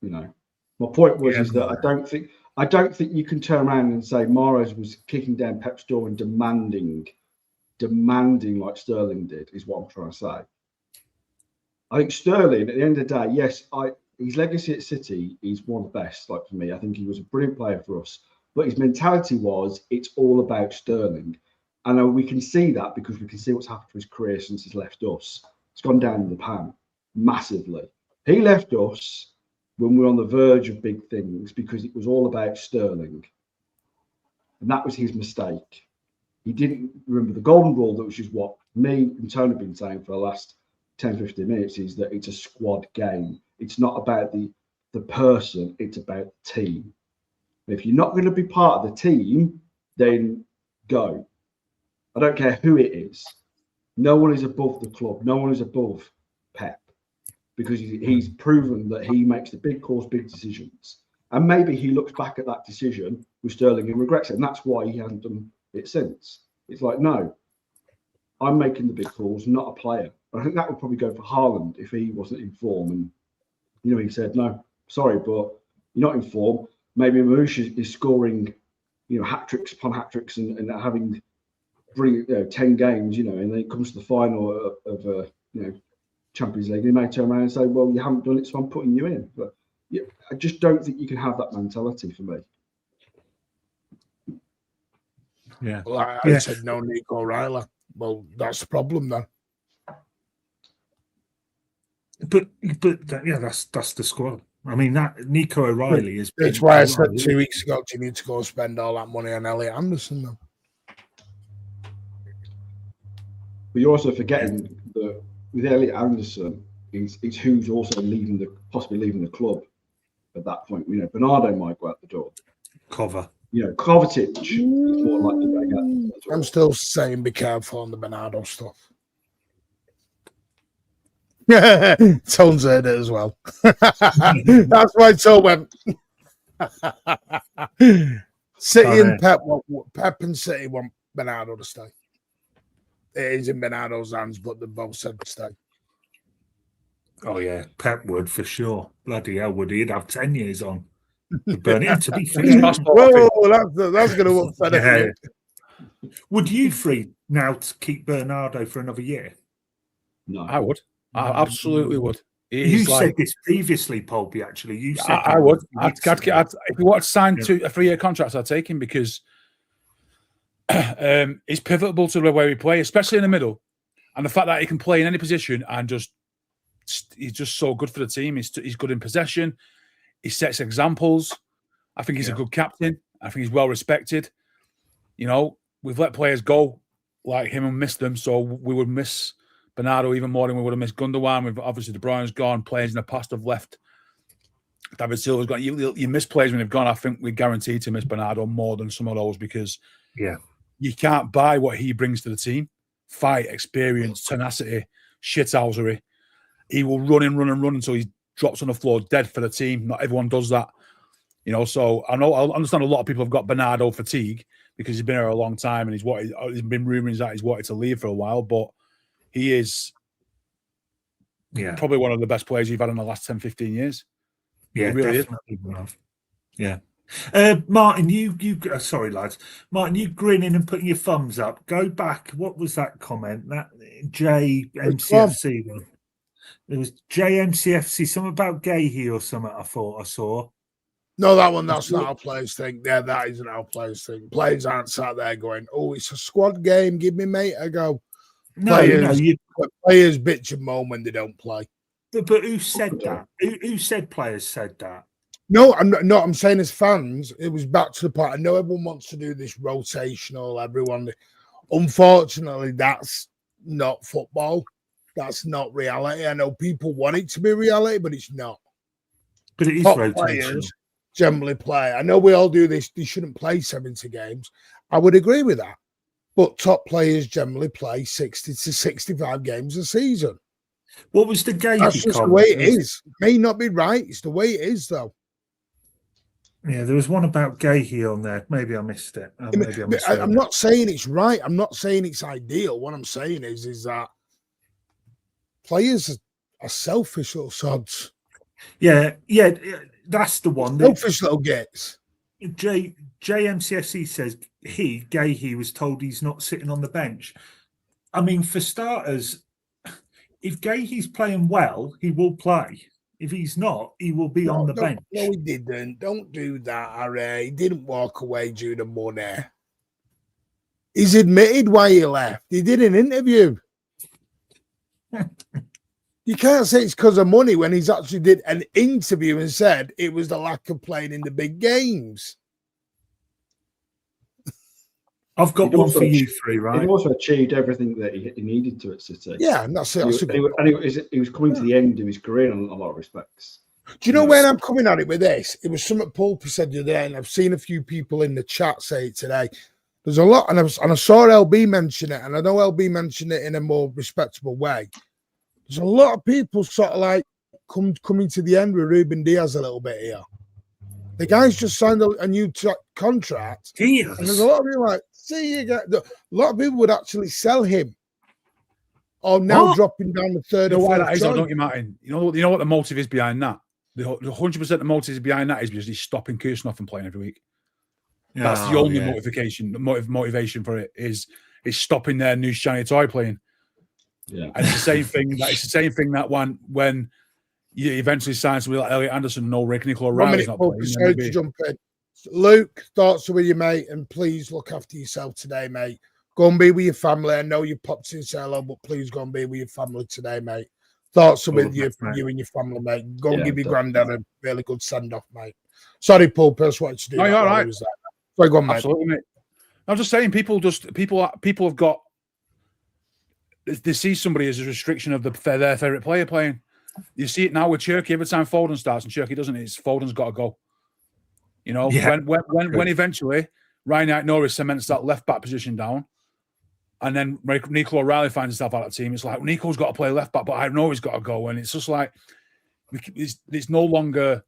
you know. My point was is that I don't think you can turn around and say Mahrez was kicking down Pep's door and demanding like Sterling did, is what I'm trying to say. I think Sterling, at the end of the day, yes, his legacy at City is one of the best. Like for me, I think he was a brilliant player for us. But his mentality was, it's all about Sterling, and we can see that because we can see what's happened to his career since he's left us. It's gone down in the pan massively. He left us when we were on the verge of big things because it was all about Sterling, and that was his mistake. He didn't remember the golden rule, which is what me and Tony have been saying for the last 10-15 minutes, is that it's a squad game. It's not about the person, it's about the team. If you're not going to be part of the team, then go. I don't care who it is. No one is above the club. No one is above Pep, because he's proven that he makes the big calls, big decisions. And maybe he looks back at that decision with Sterling and regrets it. And that's why he hasn't done it since. It's like, no, I'm making the big calls, not a player. I think that would probably go for Haaland if he wasn't in form. And, you know, he said, no, sorry, but you're not in form. Maybe Marusha is scoring, you know, hat-tricks upon hat-tricks and having 10 games, you know, and then it comes to the final of you know, Champions League. He may turn around and say, well, you haven't done it, so I'm putting you in. But yeah, I just don't think you can have that mentality for me. Yeah. Well, I said no Nico O'Reilly. Well, that's the problem then. But yeah, that's the squad. I mean, that Nico O'Reilly is. That's why I said 2 weeks ago, do you need to go spend all that money on Elliot Anderson then? But you're also forgetting that with Elliot Anderson, it's who's also possibly leaving the club. at that point. You know, Bernardo might go out the door. Cover. You know, Kovacic is more likely going out. As well. I'm still saying be careful on the Bernardo stuff. Tone's heard it as well. That's why Tone went. City and Pep and City want Bernardo to stay. It is in Bernardo's hands, but they both said to stay. Oh yeah, Pep would for sure. Bloody hell, would he? He'd have 10 years on. Burn him to be fair. Whoa, that's going to upset him. Would you three now to keep Bernardo for another year? No, I would. I absolutely would. You said this previously, Pulpy. Actually, you said I would. If you want to sign to a 3-year contract, I'd take him because he's pivotal to the way we play, especially in the middle, and the fact that he can play in any position and he's just so good for the team. He's good in possession. He sets examples. I think he's a good captain. I think he's well respected. You know, we've let players go like him and missed them, so we would miss Bernardo even more than we would have missed Gundogan. We've obviously De Bruyne's gone. Players in the past have left. David Silva's gone. You miss players when they've gone. I think we're guaranteed to miss Bernardo more than some of those because you can't buy what he brings to the team. Fight, experience, tenacity, shithousery. He will run until he drops on the floor dead for the team. Not everyone does that. You know, so I understand a lot of people have got Bernardo fatigue because he's been here a long time and there's been rumours that he's wanted to leave for a while, but he is probably one of the best players you've had in the last 10, 15 years. Yeah, really definitely. Yeah. Martin, you sorry, lads. Martin, you grinning and putting your thumbs up. Go back. What was that comment? That JMCFC one. It was JMCFC, something about Gahey or something, I thought I saw. No, that's not our players thing. Yeah, that isn't our players thing. Players aren't sat there going, oh, it's a squad game. Give me mate a go. Players bitch and moan when they don't play. But who said that? Who said players said that? No, I'm saying as fans, it was back to the part. I know everyone wants to do this rotational, everyone. Unfortunately, that's not football. That's not reality. I know people want it to be reality, but it's not. But it is rotational. Players generally play. I know we all do this. They shouldn't play 70 games. I would agree with that. But top players generally play 60 to 65 games a season. What was the game? That's just the way it is. It may not be right. It's the way it is, though. Yeah, there was one about Gahey on there. Maybe I missed it. I'm not saying it's right. I'm not saying it's ideal. What I'm saying is that players are selfish little sods. Yeah, that's the one. Selfish little gets. JMCFC says Gahey was told he's not sitting on the bench. I mean, for starters, if Gahey's playing well, he will play. If he's not, he will be on the bench. No, he didn't. Don't do that, Harry. He didn't walk away due to money. He's admitted why he left. He did an interview. You can't say it's because of money when he's actually did an interview and said it was the lack of playing in the big games. I've got one for you three, right? He also achieved everything that he needed to at City. Yeah, and that's it. He was coming to the end of his career in a lot of respects. Do you know when I'm coming at it with this? It was something Pulpy said the other day, and I've seen a few people in the chat say it today. There's a lot, and I saw LB mention it, and I know LB mentioned it in a more respectable way. There's a lot of people sort of like coming to the end with Ruben Dias a little bit here. The guy's just signed a new contract. Diaz. And there's a lot of people like, see, a lot of people would actually sell him. Or now dropping down the third or fourth choice. Don't you, Martin? You know what the motive is behind that? The 100% the motive behind that is because he's stopping Kirchhoff from playing every week. That's the only motivation. The motivation for it is stopping their new shiny toy playing. Yeah, and it's the same thing. It's the same thing that when you eventually sign somebody like Elliot Anderson, no Rick Nicola Riley's not playing. Sorry to jump in. Luke, thoughts are with you, mate, and please look after yourself today, mate. Go and be with your family. I know you popped in hello, but please go and be with your family today, mate. Thoughts are with you and your family, mate. Go and give your granddad a really good send-off, mate. Sorry, Paul, Pierce, what you do. No, you're all right. Sorry, go on, mate. Absolutely, mate. I'm just saying, people have got. They see somebody as a restriction of their favourite player playing. You see it now with Cherky. Every time Foden starts and Cherky doesn't, it's Foden's got to go. You know, when eventually Ryan Knight-Norris cements that left back position down, and then Nico O'Reilly finds himself out of the team, it's like Nico's got to play left back, but I know he's got to go, and it's just like it's no longer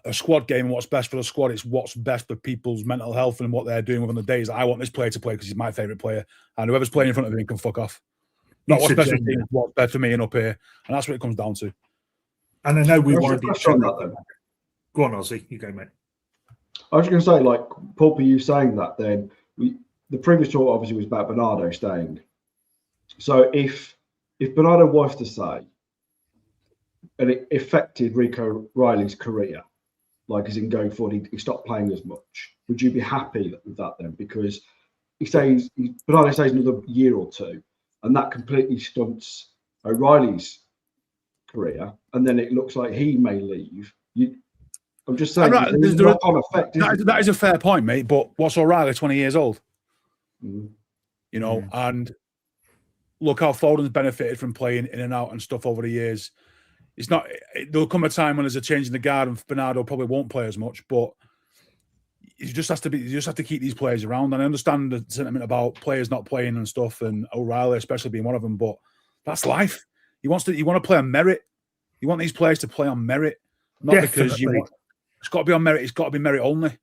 a squad game and what's best for the squad. It's what's best for people's mental health and what they're doing within the days. I want this player to play because he's my favourite player, and whoever's playing in front of him can fuck off. Not what's best for me, what's best for me and up here, and that's what it comes down to. And I know we want to be on that then. Go on, Ozzy, you go, mate. I was going to say, like, Paul, you saying that then, the previous talk obviously was about Bernardo staying. So if Bernardo was to stay and it affected Rico Riley's career, like as in going forward, he stopped playing as much, would you be happy with that then? Because Bernardo stays another year or two, and that completely stunts O'Reilly's career, and then it looks like he may leave. I'm just saying, that is a fair point, mate. But what's O'Reilly, 20 years old? Mm. You know, and look how Foden's benefited from playing in and out and stuff over the years. It's not. There'll come a time when there's a change in the guard, and Bernardo probably won't play as much. But you just have to keep these players around. And I understand the sentiment about players not playing and stuff, and O'Reilly especially being one of them. But that's life. You want to play on merit. You want these players to play on merit, not because you want. It's got to be on merit. It's got to be merit only.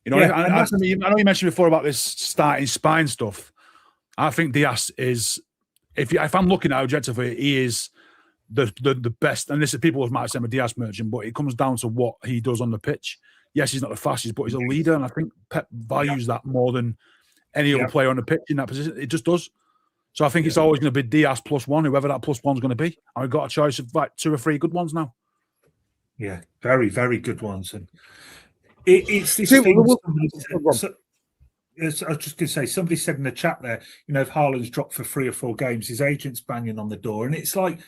You know, I know you mentioned before about this starting spine stuff. I think Dias is, if I'm looking at objectively, he is the best. And this is people might say I'm a Dias merchant, but it comes down to what he does on the pitch. Yes, he's not the fastest, but he's a leader, and I think Pep values that more than any other player on the pitch in that position. It just does. So I think it's always going to be Dias +1, whoever that +1's going to be. And we've got a choice of like 2 or 3 good ones now. Yeah, very, very good ones. And it's this thing. I was just going to say, somebody said in the chat there, you know, if Haaland's dropped for 3 or 4 games, his agent's banging on the door. And it's like,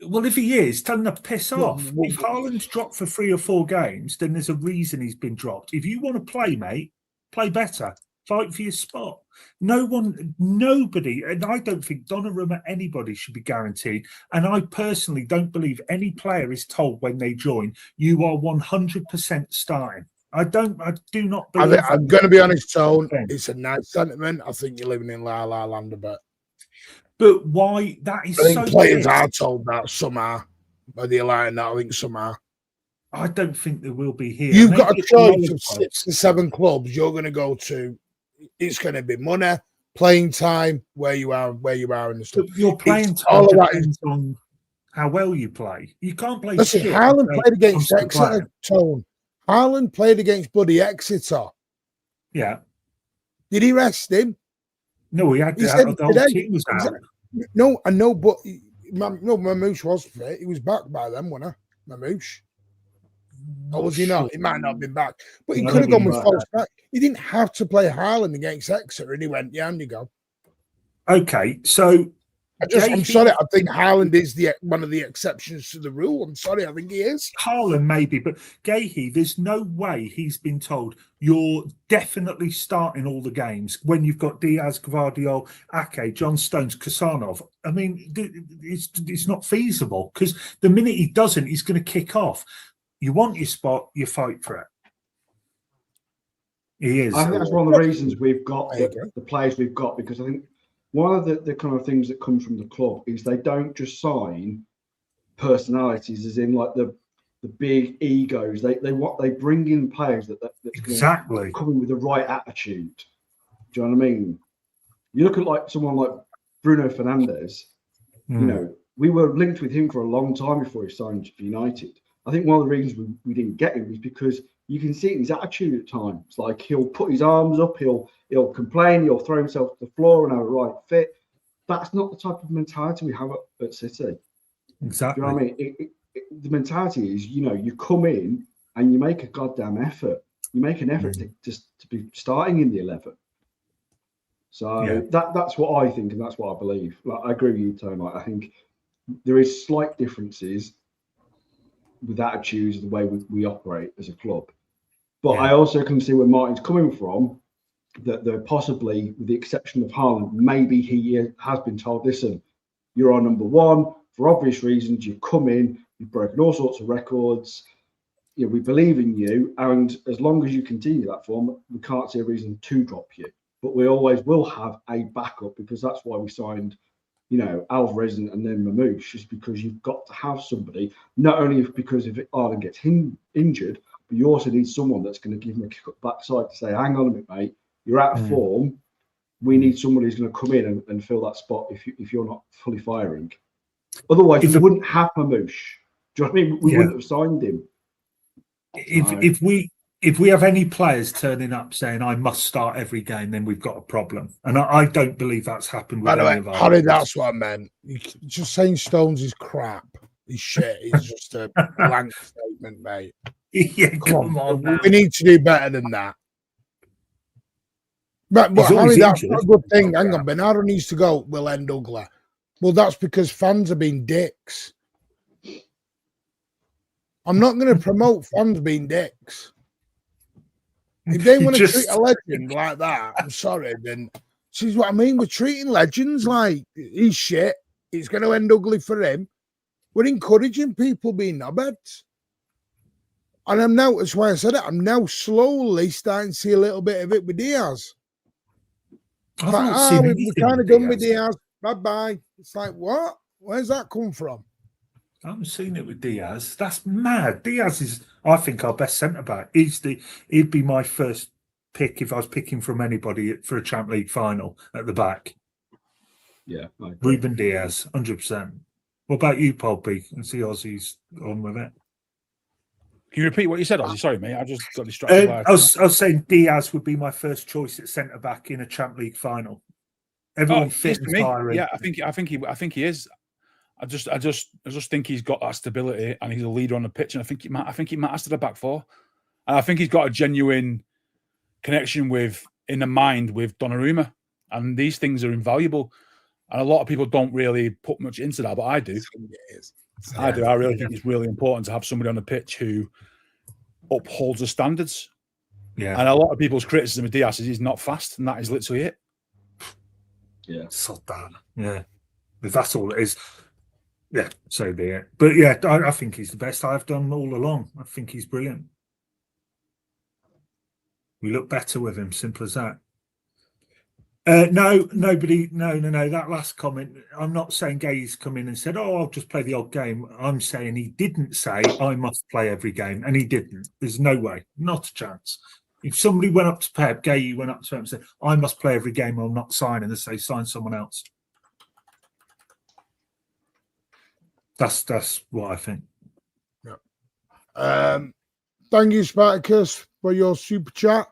well, if he is, tell him to piss off. If Haaland's dropped for 3 or 4 games, then there's a reason he's been dropped. If you want to play, mate, play better. Fight for your spot. Nobody, and I don't think Donnarumma, anybody should be guaranteed. And I personally don't believe any player is told when they join, you are 100% starting. I do not believe. I'm going to be honest, Tone. It's a nice sentiment. I think you're living in La La Land a bit. But why? That is I think so players are told that somehow. Whether you're lying that, I think somehow. I don't think there will be here. You've got a choice of 6 or 7 clubs you're going to go to. It's going to be money, playing time, where you are in the stuff. Your playing time depends on how well you play. You can't play. Listen, Haaland played against Exeter, Tone. Haaland played against bloody Exeter. Yeah. Did he rest him? No, he had the whole team was out. No, I know, but Mamouche was fit. He was back by then, wasn't he? Mamouche. Or was he not? He might not have been back. But he could have gone with false back. He didn't have to play Haaland against Exeter, and he went, yeah, and you go. Okay, so I'm sorry. I think Haaland is one of the exceptions to the rule. I'm sorry. I think he is. Haaland maybe, but Gahey, there's no way he's been told you're definitely starting all the games when you've got Diaz, Gvardiol, Ake, John Stones, Kasanov. I mean, it's not feasible because the minute he doesn't, he's going to kick off. You want your spot, you fight for it. He is. I think that's one of the reasons we've got the players we've got, because I think one of the kind of things that comes from the club is they don't just sign personalities, as in like the big egos. They bring in players that's exactly coming with the right attitude. Do you know what I mean? You look at like someone like Bruno Fernandes. You know, we were linked with him for a long time before he signed for United. I think one of the reasons we didn't get him was because you can see it in his attitude at times. Like he'll put his arms up, he'll complain, he'll throw himself to the floor and have a right fit. That's not the type of mentality we have at City. Exactly. Do you know what I mean? The mentality is, you know, you come in and you make a goddamn effort. You make an effort to be starting in the 11. So that's what I think, and that's what I believe. Like, I agree with you, Tony. Like, I think there is slight differences with attitudes, the way we operate as a club. But I also can see where Martin's coming from, that they're possibly, with the exception of Haaland, maybe he has been told, listen, you're our number 1 for obvious reasons. You've come in, you've broken all sorts of records. You know, we believe in you, and as long as you continue that form, we can't see a reason to drop you. But we always will have a backup, because that's why we signed, you know, Alvarez and then Mamouche, is because you've got to have somebody, not only because if Ireland gets injured, but you also need someone that's going to give him a kick up the backside to say, hang on a minute, mate, you're out of form. We need somebody who's going to come in and fill that spot if you're not fully firing. Otherwise, we wouldn't have Mamouche. Do you know what I mean? We wouldn't have signed him. If we have any players turning up saying I must start every game, then we've got a problem. And I don't believe that's happened with any of our Harry, that's what I meant. Just saying Stones is crap. He's shit. He's just a blank statement, mate. Yeah, come on. We need to do better than that. But Harry, that's not a good thing. Hang on, Bernardo needs to go. We'll end ugly. Well, that's because fans have been dicks. I'm not going to promote fans being dicks. If they want to treat a legend like that, I'm sorry, then see what I mean? We're treating legends like he's shit. It's going to end ugly for him. We're encouraging people being knobheads. And I'm now, that's why I said it, I'm now slowly starting to see a little bit of it with Diaz. We're kind of done with Diaz. Bye-bye. It's like, what? Where's that come from? I haven't seen it with Diaz. That's mad. Diaz is, I think, our best centre-back. He'd be my first pick if I was picking from anybody for a Champions League final at the back. Yeah. Ruben Diaz, 100%. What about you, Poppy? And see Aussie's on with it. Can you repeat what you said, Ozzy? Sorry, mate. I just got distracted. I was saying Diaz would be my first choice at centre back in a Champions League final. Everyone fit and firing. Yeah, I think he is. I just think he's got that stability and he's a leader on the pitch, and I think he matters to the back four. And I think he's got a genuine connection in the mind with Donnarumma, and these things are invaluable. And a lot of people don't really put much into that, but I do. I do. I really think it's really important to have somebody on the pitch who upholds the standards. Yeah. And a lot of people's criticism of Diaz is he's not fast, and that is literally it. Yeah. So damn. Yeah. If that's all it is. Yeah, so be it. But yeah, I think he's the best I've done all along. I think he's brilliant. We look better with him, simple as that. No. That last comment, I'm not saying Gay's come in and said, oh, I'll just play the odd game. I'm saying he didn't say, I must play every game, and he didn't. There's no way, not a chance. If somebody went up to Pep, Gay went up to him and said, I must play every game, I'm not signing, and they say, sign someone else. That's what I think. Yeah. Thank you, Spartacus, for your super chat.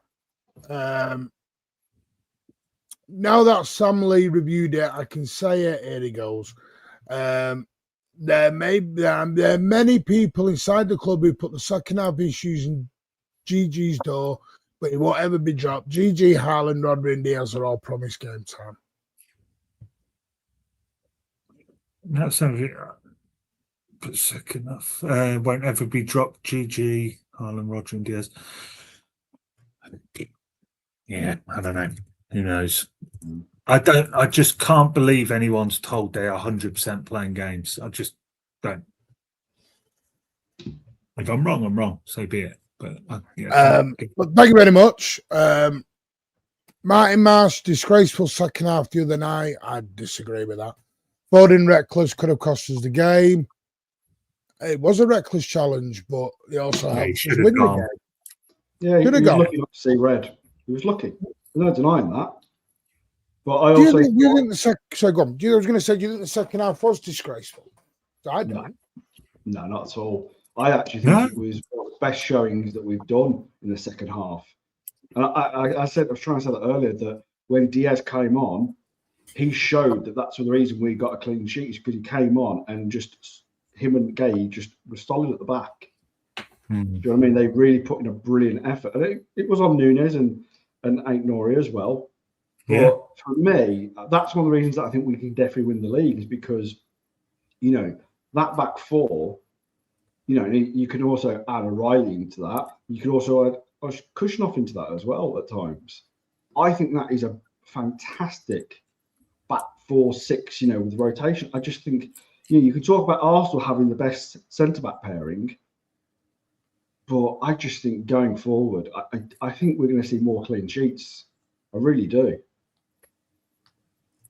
Now that Sam Lee reviewed it, I can say it. Here he goes. There are many people inside the club who put the second half issues in GG's door, but it won't ever be dropped. GG, Haaland, Rodri, and Diaz are all promised game time. That sounds but second enough. Won't ever be dropped. GG, Haaland, Rodri, and Diaz. Yeah, I don't know. Who knows? I just can't believe anyone's told they are 100% playing games. I just don't. If I'm wrong, I'm wrong. So be it. But but thank you very much. Martin Marsh, disgraceful second half the other night. I disagree with that. Foden reckless could have cost us the game. It was a reckless challenge, but they also helped us win the game. Yeah, he was lucky not to see red. He was lucky. There's no denying that. But I also think so go on. I was going to say, do you think the second half was disgraceful? I don't. No, not at all. I actually think it was one of the best showings that we've done in the second half. And I was trying to say that earlier, that when Diaz came on, he showed that that's the reason we got a clean sheet, is because he came on and just him and Gay just were solid at the back. Do you know what I mean? They really put in a brilliant effort. And it was on Nunes and Aït-Nouri as well. But for me, that's one of the reasons that I think we can definitely win the league, is because, you know, that back four, you know, you can also add a Riley into that. You can also add Kushnov into that as well at times. I think that is a fantastic back 4-6, you know, with rotation. I just think you can talk about Arsenal having the best centre-back pairing, but I just think going forward, I think we're going to see more clean sheets. I really do.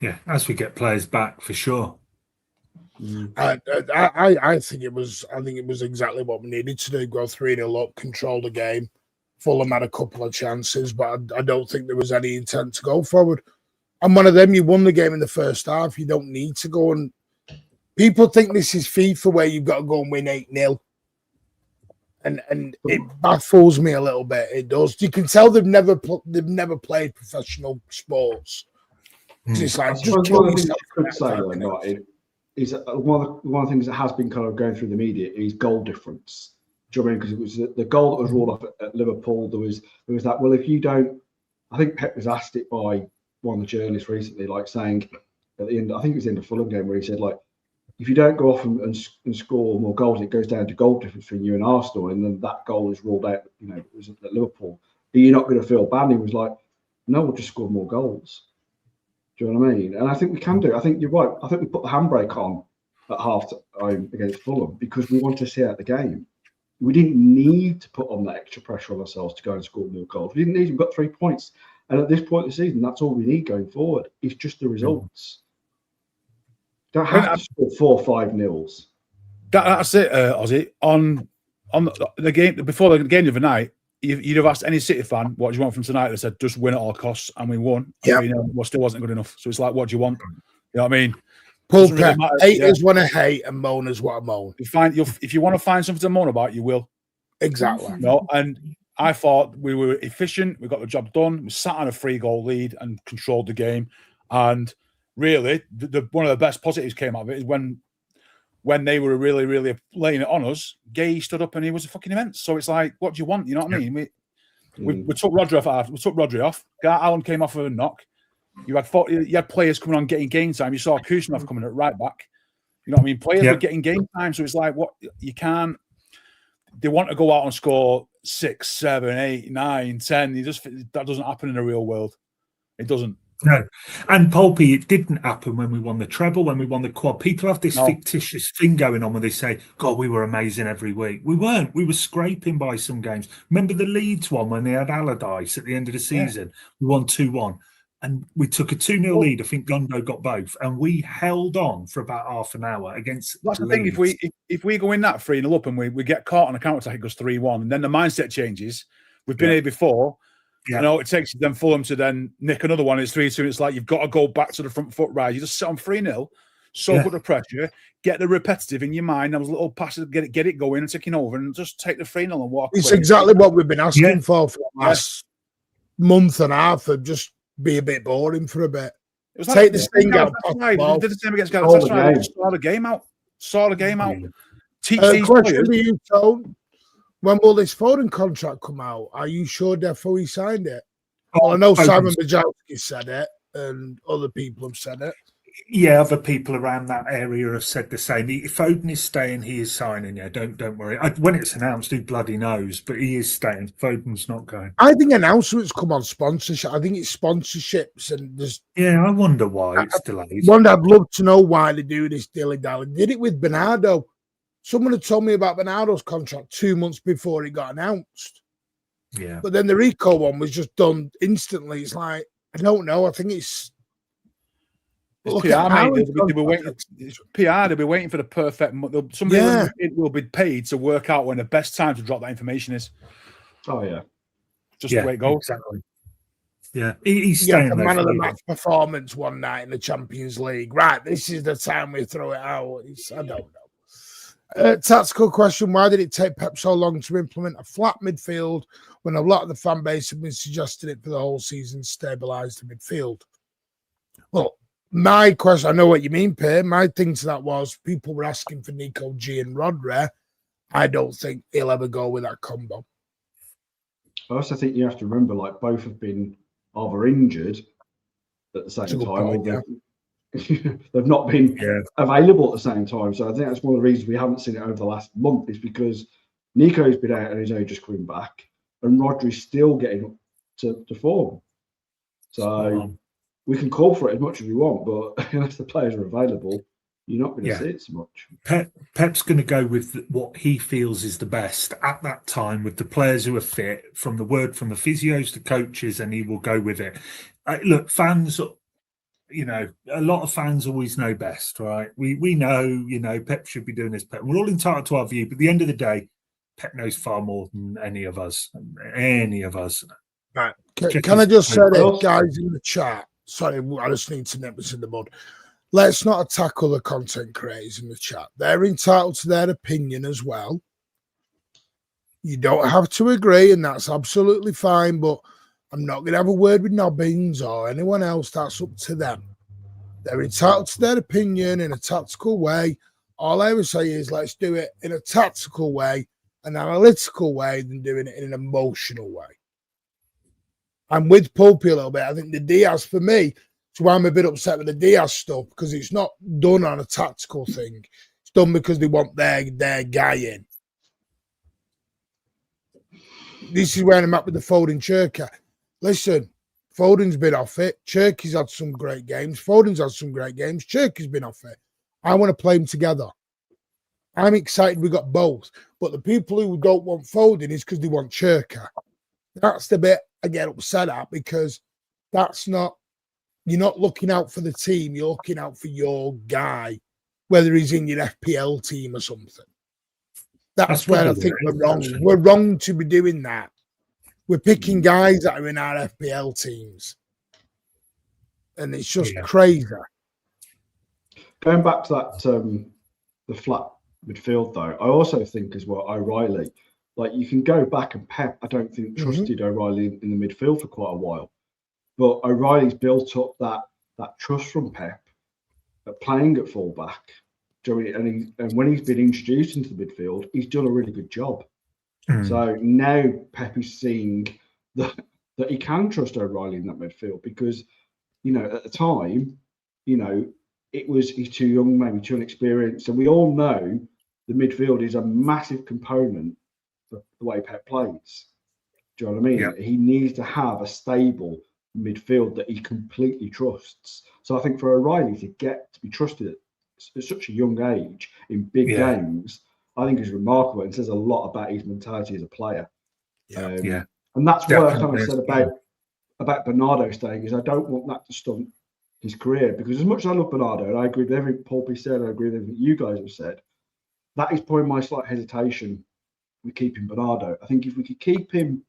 Yeah, as we get players back, for sure. I think it was exactly what we needed to do. Go 3-0 up, control the game. Fulham had a couple of chances, but I don't think there was any intent to go forward. And one of them, you won the game in the first half. You don't need to go and. People think this is FIFA where you've got to go and win 8-0. And it baffles me a little bit. It does. You can tell they've never played professional sports. It's like just kill yourself. Could say though, not is one of the things that has been kind of going through the media is goal difference. Do you know what I mean? Because it was the goal that was ruled off at Liverpool. There was that. Well, if you don't, I think Pep was asked it by one of the journalists recently, like saying at the end, I think it was in the Fulham game where he said like, if you don't go off and score more goals, it goes down to goal difference between you and Arsenal, and then that goal is ruled out. You know, it was at Liverpool. Are you not going to feel bad? He was like, no, we'll just score more goals. Do you know what I mean? And I think we can do it. I think you're right. I think we put the handbrake on at half time against Fulham because we want to see out the game. We didn't need to put on that extra pressure on ourselves to go and score more goals. We didn't need. We've got 3 points, and at this point in the season, that's all we need going forward. It's just the results. Don't have to score 4-5-0s. That's it, Ozzy. On the game before the game the other night, you'd have asked any City fan, what do you want from tonight? They said, just win at all costs, and we won. Yeah. Well, still wasn't good enough. So it's like, what do you want? You know what I mean? Pulpit, haters want to hate and moaners want to moan. If you want to find something to moan about, you will. Exactly. No, and I thought we were efficient. We got the job done. We sat on a 3-goal lead and controlled the game. And really, one of the best positives came out of it is when they were really, really laying it on us, Gay stood up and he was fucking immense. So it's like, what do you want? You know what I mean? We took Rodri off. Gareth Allen came off with a knock. You had players coming on getting game time. You saw Kuznetsov coming at right back. You know what I mean? Players were getting game time. So it's like, what you can't. They want to go out and score 6, 7, 8, 9, 10. That doesn't happen in the real world. It doesn't. No. And Pulpy, it didn't happen when we won the treble, when we won the quad. People have this fictitious thing going on where they say, God, we were amazing every week. We weren't. We were scraping by some games. Remember the Leeds one when they had Allardyce at the end of the season? Yeah. We won 2-1. And we took a 2-0 lead. I think Gundo got both. And we held on for about half an hour against That's the Leeds. thing. If we go in that 3-0 up and we get caught on a counter-attack, it goes 3-1. And then the mindset changes. We've been here before. Yeah. And all it takes is then Fulham to then nick another one. It's 3-2. It's like you've got to go back to the front foot rise. You just sit on 3-0, soak up the pressure, get the repetitive in your mind. Those little passes, get it going and ticking over, and just take the 3-0 and walk. It's exactly what we've been asking for the last month and a half. Of just be a bit boring for a bit. It was take the sting out. They did the same against Galatasaray. Saw the game out. Teach these question players. to you, Tone. When will this Foden contract come out? Are you sure Defo he signed it? Well, I know Simon Bajowski said it, and other people have said it. Yeah, other people around that area have said the same. If Foden is staying, he is signing. Yeah, don't worry. When it's announced, who bloody knows? But he is staying. Foden's not going. I think announcements come on sponsorship. I think it's sponsorships, and there's. Yeah, I wonder why it's delayed. I'd love to know why they do this dilly-dally. Did it with Bernardo. Someone had told me about Bernardo's contract 2 months before it got announced. Yeah. But then the Rico one was just done instantly. It's like, I don't know. I think it's PR, mate. They'll be waiting for the perfect. Somebody will be paid to work out when the best time to drop that information is. Oh, yeah. Just the way it goes. Exactly. Yeah. He's staying the man of the match performance one night in the Champions League. Right. This is the time we throw it out. I don't know. Tactical question: why did it take Pep so long to implement a flat midfield when a lot of the fan base have been suggesting it for the whole season to stabilise the midfield? Well, my question, I know what you mean, Per. My thing to that was people were asking for Nico G and Rodri. I don't think he'll ever go with that combo. I also think you have to remember, like, both have been either injured at the same time, they've not been available at the same time. So I think that's one of the reasons we haven't seen it over the last month is because Nico's been out and he's only just coming back, and Rodri's still getting up to form. So we can call for it as much as we want, but unless the players are available, you're not going to see it so much. Pep's going to go with what he feels is the best at that time, with the players who are fit, from the physios to coaches, and he will go with it. Look, fans, you know, a lot of fans always know best, right? We know, you know, Pep should be doing this. Pep. We're all entitled to our view, but at the end of the day, Pep knows far more than any of us. Right. Can I just say that, guys, in the chat? Sorry, I just need to nip this in the bud. Let's not attack other content creators in the chat. They're entitled to their opinion as well. You don't have to agree, and that's absolutely fine, but I'm not going to have a word with Nobbins or anyone else. That's up to them. They're entitled to their opinion in a tactical way. All I would say is let's do it in a tactical way, an analytical way, than doing it in an emotional way. I'm with Pulpy a little bit. I think the Diaz, for me, so why I'm a bit upset with the Diaz stuff, because it's not done on a tactical thing. It's done because they want their guy in. This is where I'm at with the Foden Cherka. Listen, Foden's been off it. Cherky's had some great games. Foden's had some great games. Cherky's been off it. I want to play them together. I'm excited we got both. But the people who don't want Foden is because they want Cherka. That's the bit I get upset at, because that's not, you're not looking out for the team. You're looking out for your guy, whether he's in your FPL team or something. That's where I think we're wrong. We're wrong to be doing that. We're picking guys that are in our FPL teams. And it's just crazy. Going back to that, the flat midfield, though, I also think as well, O'Reilly, like you can go back, and Pep, I don't think trusted O'Reilly in the midfield for quite a while. But O'Reilly's built up that trust from Pep at playing at fullback. And when he's been introduced into the midfield, he's done a really good job. So now Pep is seeing that he can trust O'Reilly in that midfield, because, you know, at the time, you know, he's too young, maybe too inexperienced. And we all know the midfield is a massive component of the way Pep plays. Do you know what I mean? Yeah. He needs to have a stable midfield that he completely trusts. So I think for O'Reilly to get to be trusted at such a young age in big games, I think is remarkable, and says a lot about his mentality as a player. And that's what I kind of said about Bernardo staying, is I don't want that to stunt his career, because as much as I love Bernardo, and I agree with everything Pulpy said, I agree with everything you guys have said, that is probably my slight hesitation with keeping Bernardo. I think if we could keep him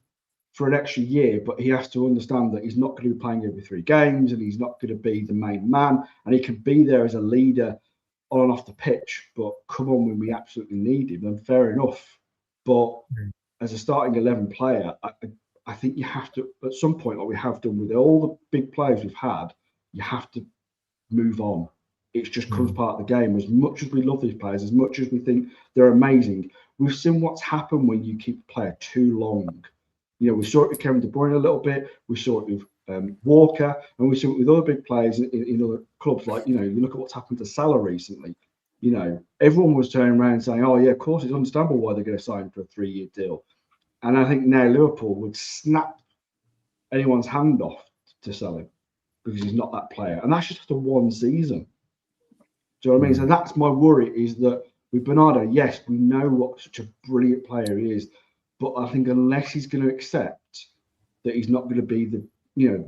for an extra year, but he has to understand that he's not going to be playing every 3 games, and he's not going to be the main man, and he can be there as a leader on and off the pitch, but come on when we absolutely need him, then fair enough. But as a starting 11 player, I think you have to, at some point, like we have done with all the big players we've had, you have to move on. It just comes part of the game. As much as we love these players, as much as we think they're amazing, we've seen what's happened when you keep a player too long. You know, we saw it with Kevin De Bruyne a little bit. We saw it with Walker, and we saw it with other big players in other clubs. Like, you know, you look at what's happened to Salah recently. You know, everyone was turning around saying, "Oh yeah, of course, it's understandable why they're going to sign for a 3-year deal." And I think now Liverpool would snap anyone's hand off to sell him, because he's not that player, and that's just after 1 season. Do you know what I mean? So that's my worry, is that with Bernardo, yes, we know what such a brilliant player he is, but I think unless he's going to accept that he's not going to be the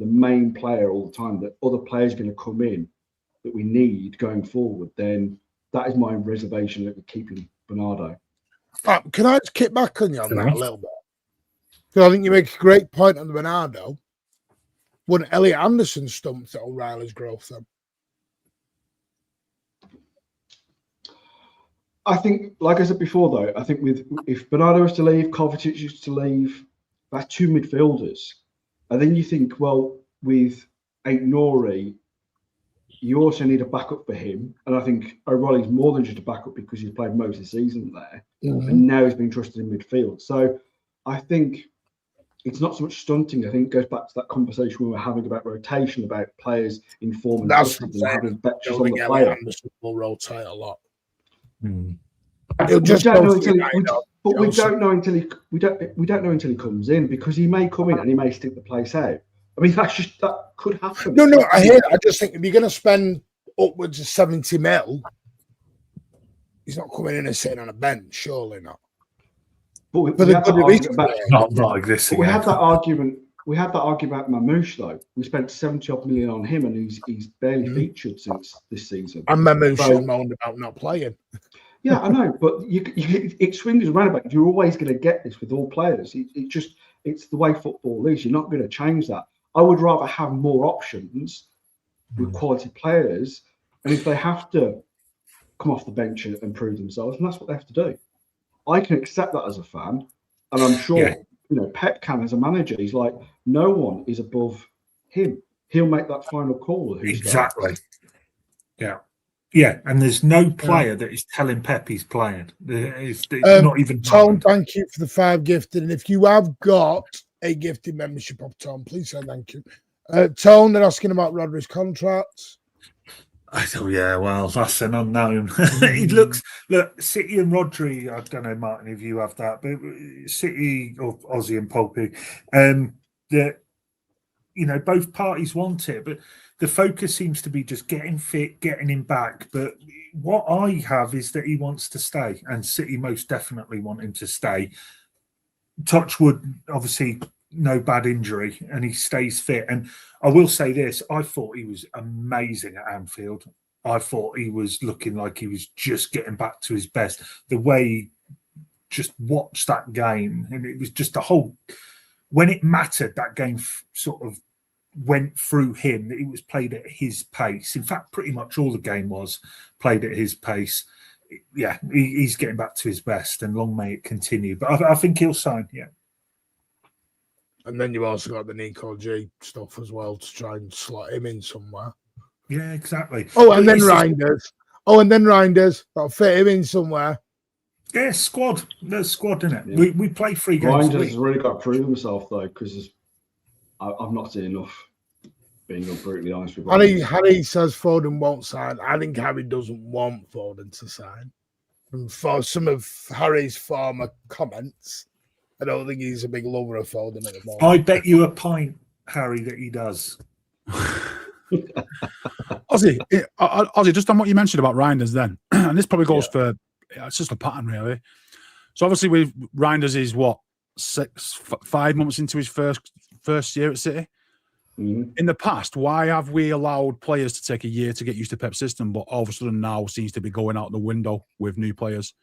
main player all the time, that other players are going to come in that we need going forward, then that is my reservation at keeping Bernardo. Can I just kick back on you on that a little bit? Because I think you make a great point on the Bernardo. Wouldn't Elliot Anderson stumped at O'Reilly's growth then? I think, like I said before, though, I think if Bernardo was to leave, Kovacic was to leave, that's 2 midfielders. And then you think, well, with Aït-Nouri, you also need a backup for him. And I think O'Reilly's more than just a backup, because he's played most of the season there. And now he's been trusted in midfield. So I think it's not so much stunting. I think it goes back to that conversation we were having about rotation, about players in form and having betches on the player. Anderson will rotate a lot. We don't know until he comes in, because he may come in and he may stick the place out. I mean, that could happen. No, I hear it. I just think if you're going to spend upwards of 70 mil He's not coming in and sitting on a bench, surely not. But For the good of his career. Not like this. we had that argument. We had that argument about Mamouche, though. We spent 70-odd million on him, and he's barely featured since this season. And Mamouche has moaned about not playing. Yeah, I know, but it swings around about. You're always going to get this with all players. It's the way football is. You're not going to change that. I would rather have more options with quality players, and if they have to come off the bench and prove themselves, and that's what they have to do. I can accept that as a fan, and I'm sure Pep can as a manager. He's like, no one is above him. He'll make that final call. Exactly. Yeah, and there's no player that is telling Pep he's playing. It's not even. Tom, thank you for the 5 gifted, and if you have got a gifted membership of Tom, please say thank you. Tone, they're asking about Rodri's contract. Yeah, well, that's an unknown. Look, City and Rodri, I don't know, Martin, if you have that, but City or Aussie and Pulpy, both parties want it, but the focus seems to be just getting fit, getting him back. But what I have is that he wants to stay, and City most definitely want him to stay. Touchwood, obviously, no bad injury, and he stays fit. And I will say this, I thought he was amazing at Anfield. I thought he was looking like he was just getting back to his best. The way he just watched that game, and it was just the whole, when it mattered, that game sort of went through him. It was played at his pace. In fact, pretty much all the game was played at his pace. Yeah, he's getting back to his best, and long may it continue. But I think he'll sign, yeah. And then you've also got the Nico G stuff as well to try and slot him in somewhere. Yeah, exactly. And then Reinders. That'll fit him in somewhere. Yeah, squad. There's squad in it. Yeah. We play 3 games. Reinders has really got to prove himself, though, because I've not seen enough, being brutally honest with you. Harry says Foden won't sign. I think Harry doesn't want Foden to sign. And for some of Harry's former comments, I don't think he's a big lover of Foden at the moment. I bet you a pint, Harry, that he does. Ozzy, just on what you mentioned about Reinders then, and this probably goes for, it's just a pattern really. So obviously with Reinders is what, 5 months into his first year at City. Mm-hmm. In the past, why have we allowed players to take a year to get used to Pep's system, but all of a sudden now seems to be going out the window with new players?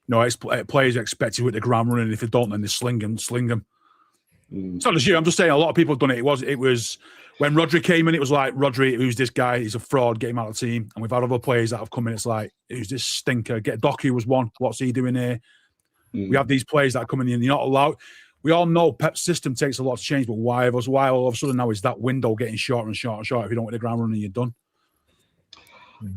No, players are expected to hit the ground running. If they don't, then they sling them. It's not just you. I'm just saying a lot of people have done it. It was when Rodri came in, it was like, Rodri, who's this guy? He's a fraud, get him out of the team. And we've had other players that have come in. It's like, who's this stinker? Doku was one. What's he doing here? We have these players that are coming in. You're not allowed. We all know Pep's system takes a lot to change, but why all of a sudden now is that window getting shorter and shorter and shorter? If you don't hit the ground running, you're done.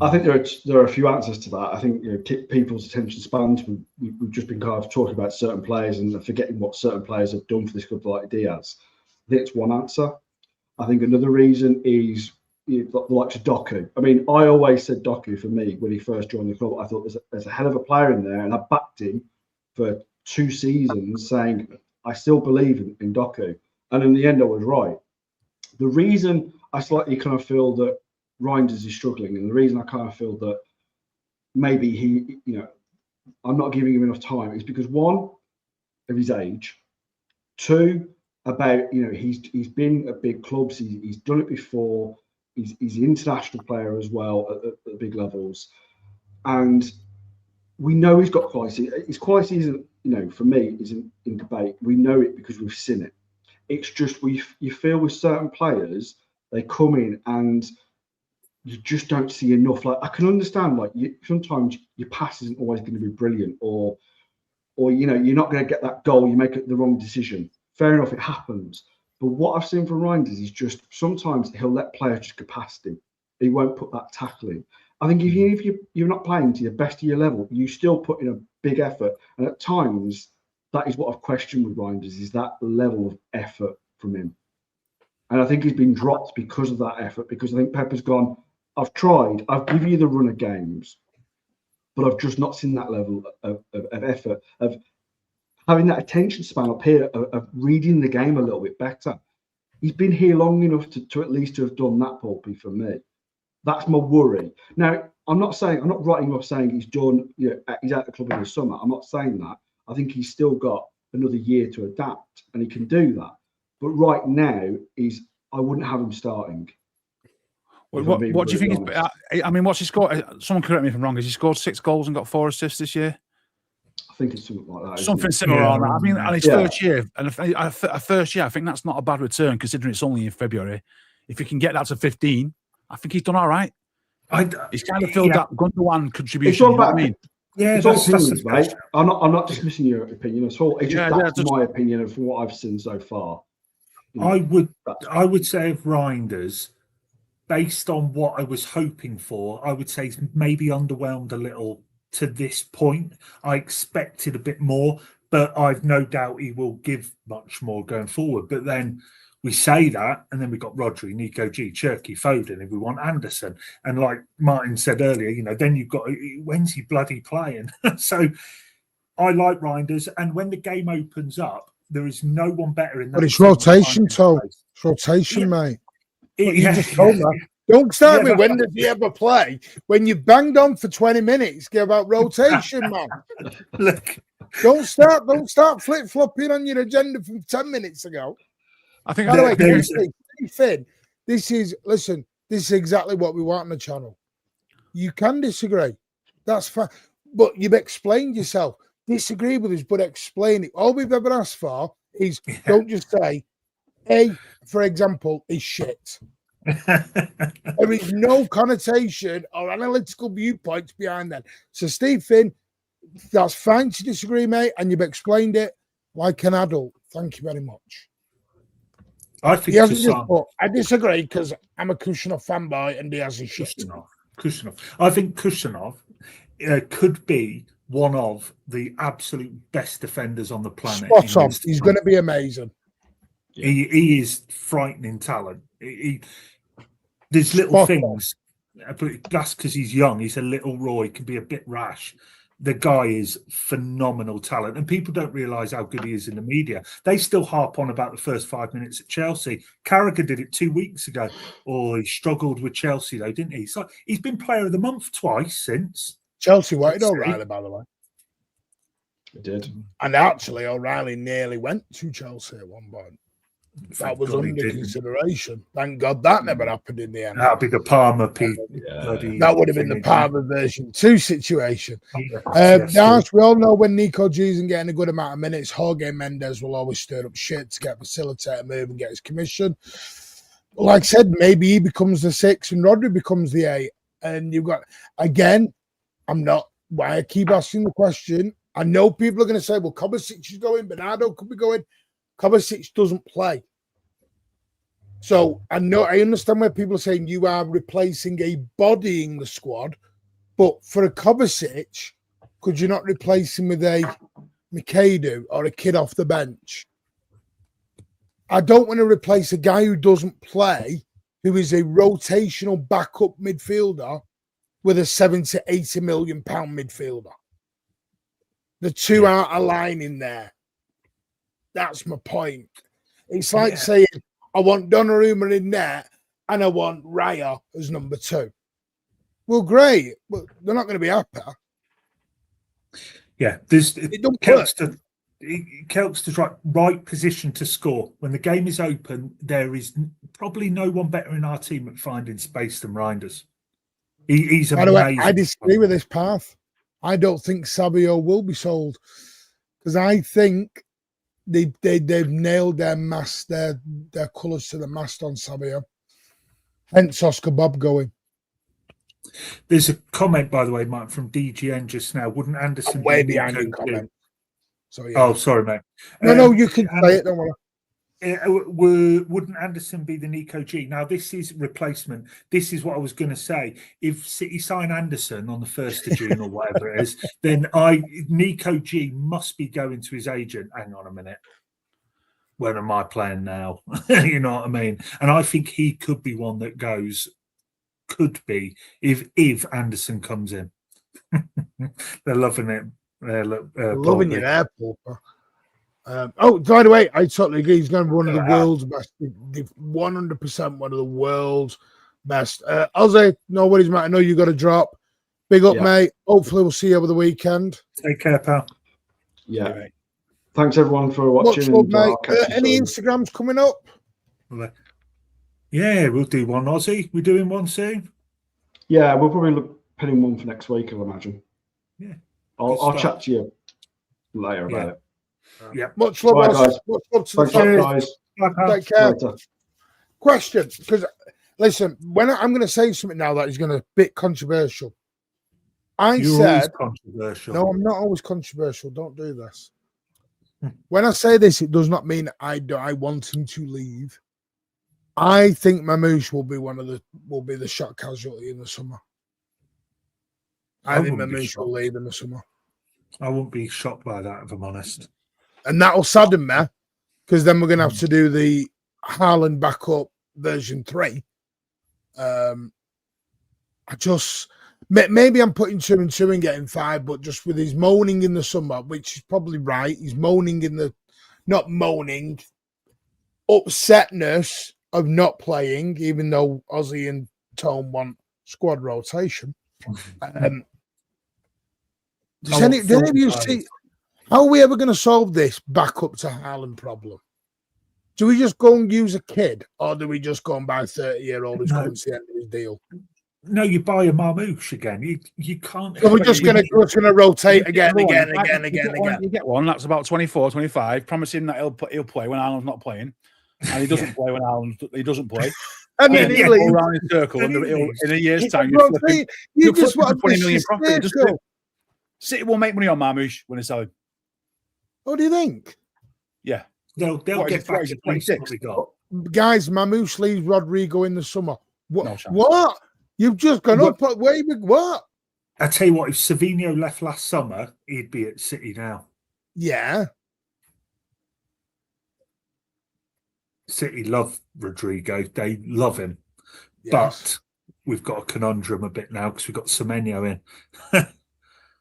I think there are a few answers to that. I think people's attention spans. We've just been kind of talking about certain players and forgetting what certain players have done for this club, like Diaz. I think it's one answer. I think another reason is the likes of Doku. I mean, I always said Doku for me when he first joined the club. I thought there's a hell of a player in there, and I backed him for 2 seasons, saying I still believe in Doku. And in the end, I was right. The reason I slightly kind of feel that Reinders is struggling, and the reason I kind of feel that maybe I'm not giving him enough time is because 1, of his age, 2, about he's been at big clubs, he's done it before, he's an international player as well at the big levels, and we know he's got quality. His quality isn't, for me, isn't in debate. We know it because we've seen it. It's just you feel with certain players, they come in and you just don't see enough. Like, I can understand, sometimes your pass isn't always going to be brilliant, or you're not going to get that goal. You make the wrong decision. Fair enough, it happens. But what I've seen from Reinders is just sometimes he'll let players just go past him. He won't put that tackle in. I think if you're not playing to your best of your level, you still put in a big effort. And at times, that is what I've questioned with Reinders, is that level of effort from him. And I think he's been dropped because of that effort, because I think Pepper's gone, I've tried, I've given you the run of games, but I've just not seen that level of effort, of having that attention span up here, of reading the game a little bit better. He's been here long enough to at least have done that, Pulpy, for me. That's my worry. Now, I'm not writing off saying he's done. He's out the club in the summer. I'm not saying that. I think he's still got another year to adapt, and he can do that. But right now, I wouldn't have him starting. What do you think? I mean, what's he scored? Someone correct me if I'm wrong. Has he scored 6 goals and got 4 assists this year? I think it's something like that. Something similar on that. I mean, and his first year, and a first year, I think that's not a bad return considering it's only in February. If he can get that to 15, I think he's done all right. He's kind of filled that Gundogan contribution. It's all about, it's all opinions, mate. I'm not dismissing your opinion at all. It's just my opinion of what I've seen so far. I would say of Reinders, based on what I was hoping for, I would say he's maybe underwhelmed a little to this point. I expected a bit more, but I've no doubt he will give much more going forward. But then we say that, and then we've got Rodri, Nico G, Cherky, Foden, if we want Anderson. And like Martin said earlier, then you've got, when's he bloody playing? So I like Reinders. And when the game opens up, there is no one better in that. But it's rotation, Tom. It's rotation, mate. Don't start with when does he ever play? When you banged on for 20 minutes, get about rotation, man. Look, don't start flip-flopping on your agenda from 10 minutes ago. I think by the way, Finn, this is exactly what we want on the channel. You can disagree. That's fine. But you've explained yourself. Disagree with us, but explain it. All we've ever asked for is don't just say A, for example, is shit. There is no connotation or analytical viewpoints behind that. So, Steve Finn, that's fine to disagree, mate, and you've explained it like an adult. Thank you very much. I think I disagree because I'm a Kushner fanboy and he has his shit. Kushner. I think Kushner could be one of the absolute best defenders on the planet. Spot on. He's going to be amazing. He is frightening talent. There's little things, but that's because he's young. He's a little raw. He can be a bit rash. The guy is phenomenal talent, and people don't realise how good he is in the media. They still harp on about the first 5 minutes at Chelsea. Carragher did it 2 weeks ago. Or he struggled with Chelsea, though, didn't he? So he's been Player of the Month twice since. Chelsea wanted O'Reilly, by the way. It did. And actually, O'Reilly nearly went to Chelsea at one point. That was under consideration. Thank God that never happened in the end. That'd be the Palmer Pete. That would have been the Palmer version 2 situation. Yes, we all know when Nico G isn't getting a good amount of minutes, Jorge Mendes will always stir up shit to get facilitator move and get his commission. Like I said, maybe he becomes the 6 and Rodri becomes the 8. And you've got, again, why I keep asking the question. I know people are going to say, well, Kovacic is going, Bernardo could be going. Kovacic doesn't play. So I understand where people are saying you are replacing a body in the squad, but for a Kovacic, could you not replace him with a Mikadu or a kid off the bench? I don't want to replace a guy who doesn't play, who is a rotational backup midfielder, with a 70 to 80 million pound midfielder. The two aren't aligning there. That's my point. It's like saying, I want Donnarumma in there and I want Raya as number 2. Well, great, but they're not going to be happy. Yeah, Kelk's right position to score. When the game is open, there is probably no one better in our team at finding space than Reinders. He's amazing. I disagree with this path. I don't think Sabio will be sold because I think they've nailed their mast, their colours to the mast on Sabio. Hence Oscar Bob going. There's a comment, by the way, Mike, from DGN just now. Wouldn't Anderson way behind your comment? So, yeah. Oh, sorry, mate. No, you can say it. Don't worry. Wouldn't Anderson be the Nico G? Now, this is replacement. This is what I was going to say. If City sign Anderson on the 1st of June or whatever it is, then Nico G must be going to his agent. Hang on a minute. Where am I playing now? You know what I mean? And I think he could be one that goes. Could be if Anderson comes in. They're loving it. Loving your airport. By the way, I totally agree. He's going to be one of the world's best. 100% one of the world's best. Ozzy, no worries, mate. I know you got to drop. Big up, mate. Hopefully, we'll see you over the weekend. Take care, pal. Yeah. Thanks, everyone, for watching. Much love, mate. Any Instagrams coming up? Yeah, we'll do one, Aussie. We're doing one soon. Yeah, we'll probably look pinning one for next week, I'll imagine. Yeah. I'll chat to you later about it. Yeah. Much love, guys. Much love to Thanks, the guys. Take care. Question, because listen, when I'm going to say something now that is going to be a bit controversial. You're always controversial. No, I'm not always controversial. Don't do this. When I say this, it does not mean I want him to leave. I think Mamouche will be the shock casualty in the summer. I think Mamouche will leave in the summer. I wouldn't be shocked by that, if I'm honest. And that'll sadden me, because then we're going to have to do the Haaland backup version 3. Maybe I'm putting 2 and 2 and getting 5, but just with his moaning in the summer, which is probably right. He's moaning upsetness of not playing, even though Ozzy and Tone want squad rotation. Does any of you see how are we ever going to solve this back up to Haaland problem? Do we just go and use a kid, or do we just go and buy a 30-year-old who's coming to the end of his deal? No, you buy a Marmouche again. You can't. So we're just going to rotate again. You get one that's about 24, 25, promising that he'll play when Haaland's not playing, and he doesn't play when he doesn't play. And then he'll go around in a circle, and in a year's time, you just want 20 million profit. City will make money on Marmouche when they sell him. What do you think? Yeah, they'll get back to 26. Guys, Mamouche leaves Rodrigo in the summer. What? You've just gone up. Wait, what? I tell you what, if Savinho left last summer, he'd be at City now. Yeah. City love Rodrigo. They love him. Yes. But we've got a conundrum a bit now because we've got Semenyo in.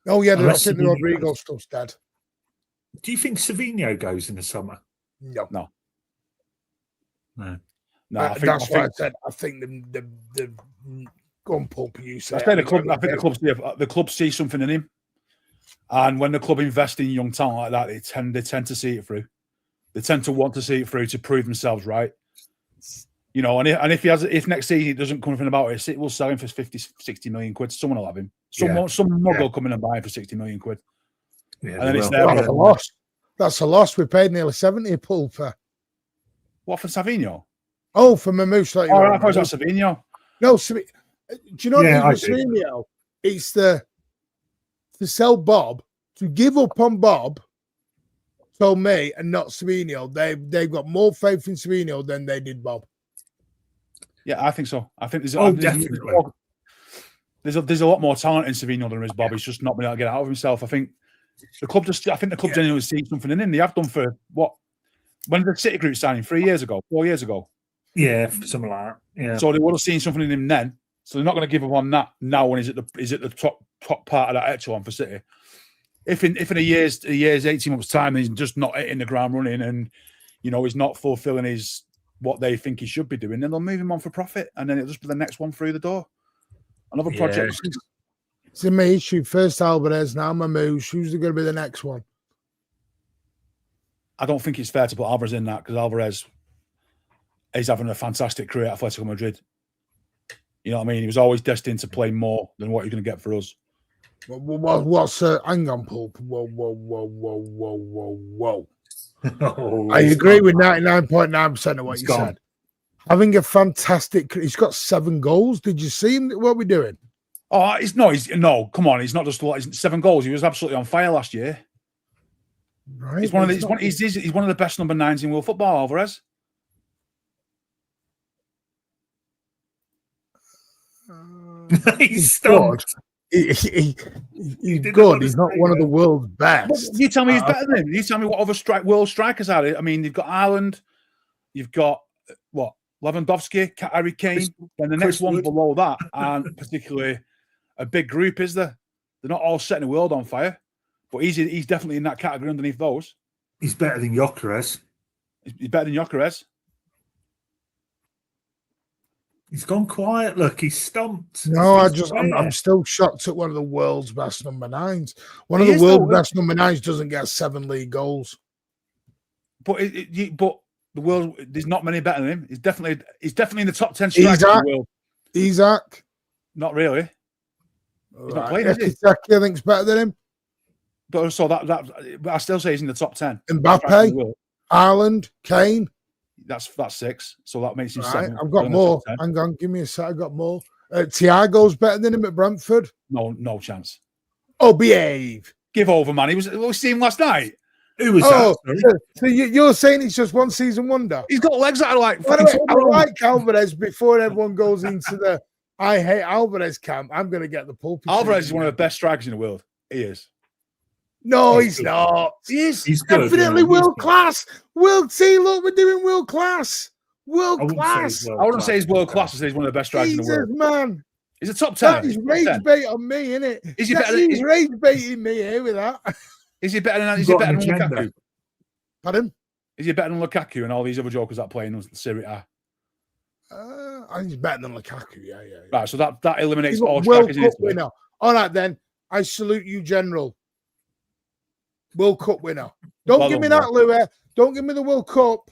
Oh, yeah, I think the Rodrigo stuff's dead. Do you think Savinho goes in the summer? No. That's why I said I think the gun pulp you say. I think the club see something in him, and when the club invest in young talent like that, they tend to see it through. They tend to want to see it through to prove themselves right. You know, and if next season he doesn't come anything about it, City will sell him for 50, 60 million quid. Someone will have him. Someone will come in and buy him for 60 million quid. Yeah, and then it's there. That's a loss. That's a loss. We paid nearly 70 pull for. What, for Savinho? Oh, for Mamouche. I thought it was Savinho. No, do you know what Savinho? It's to sell Bob, to give up on Bob, told me, and not Savinho. They've got more faith in Savinho than they did Bob. Yeah, I think so. I think there's a lot more talent in Savinho than there is Bob. He's just not been able to get out of himself. I think the club genuinely see something in him. They have done for what? When the City group signing 4 years ago. Yeah, something like that. Yeah. So they would have seen something in him then. So they're not going to give up on that now when he's at the top part of that echelon for City. If in a year's 18 months' time he's just not hitting the ground running and he's not fulfilling what they think he should be doing, then they'll move him on for profit, and then it'll just be the next one through the door. Another project. It's my issue. First Alvarez, now Mamouche. Who's going to be the next one? I don't think it's fair to put Alvarez in that because Alvarez is having a fantastic career at Atletico Madrid. You know what I mean? He was always destined to play more than what he's going to get for us. What's hang on, Pulp? Whoa. I agree with 99.9% of what you said. Having a fantastic, he's got 7 goals. Did you see him? What are we doing? Oh, come on. He's not just 7 goals. He was absolutely on fire last year. Right. He's one of the best number 9s in world football, Alvarez. He's stumped. He's good. He's not one of the world's best. You tell me he's better than him. You tell me what other world strikers are. I mean, you've got Ireland, you've got Lewandowski, Harry Kane, then the next one's below that, and particularly a big group, is there? They're not all setting the world on fire, but he's definitely in that category underneath those. He's better than Gyökeres. He's better than Gyökeres. He's gone quiet. Look, he's stumped. No, He's I'm there. still shocked at one of the world's best number 9s. One of He the is, world's though. best number 9s doesn't get 7 league goals. But but the world, there's not many better than him. He's definitely in the top 10 strikers in the world. Isaac. Not really. He's not playing, is he? Ekiteke, I think's better than him. But so but I still say he's in the top 10. Mbappe, Haaland, Kane. That's 6. So that makes him Right, 7. I've got more. Hang on, give me a sec. I've got more. Thiago's better than him at Brentford. No chance. Oh, behave. Give over, man. We see him last night. Who was Oh, that? so you're saying it's just one season wonder? He's got legs that are like. By the way, I like Alvarez before everyone goes into the I hate Alvarez camp. I'm going to get the pulpit. Alvarez is one of the best strikers in the world. He is. No, he's not. He is. He's good, Definitely yeah, world class. See, look, we're doing world class. World I wouldn't class. say I wouldn't say he's world class. I say he's one of the best strikers in the Jesus, world. man. He's a top 10. That is rage bait on me, isn't it? Is he better than- He's rage baiting me here with that. Is he better than He's got an Lukaku? agenda. Pardon? Is he better than Lukaku and all these other jokers that play in Serie A? I think he's better than Lukaku. Yeah. Right, so that eliminates He's got all World strikers in Cup Italy. winner. All right, then. I salute you, General. World Cup winner. Don't Well give me done, that, Louis. Don't give me the World Cup.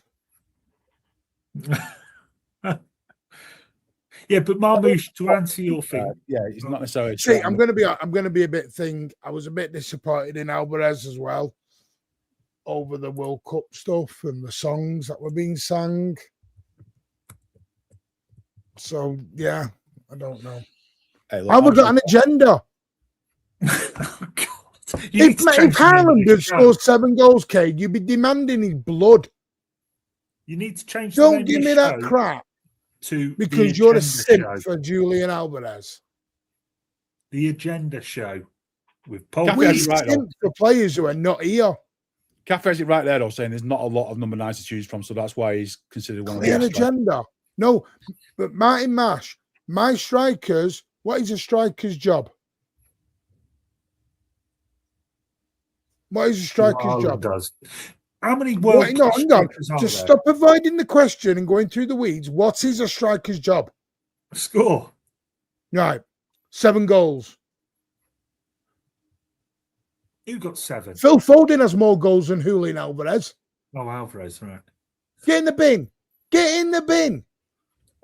Yeah, but Marmouche, to answer your thing, Yeah, he's not necessarily. See, I'm going to be a bit thing. I was a bit disappointed in Alvarez as well over the World Cup stuff and the songs that were being sung. So yeah, I don't know. Hey, look, Have we got an agenda? oh, God. If Haaland had scored 7 goals, Cade, you'd be demanding his blood. You need to change the Don't name give of me the that show crap to because the you're a Agenda simp Show. for Julian Alvarez. The Agenda Show with Cafe Paul. We're has it right, though. simps for players who are not here. Cafe has it right there, though, saying there's not a lot of number 9s to choose from, so that's why he's considered one of the Clear best. agenda. No, but Martin Mash, my strikers, what is a striker's job? What is a striker's job? Does. How many world Hang on. strikers are Just there? stop avoiding the question and going through the weeds. What is a striker's job? Score. Right. 7 goals. Who got 7? Phil Foden has more goals than Julian Alvarez. Oh, Alvarez, right. Get in the bin. Get in the bin.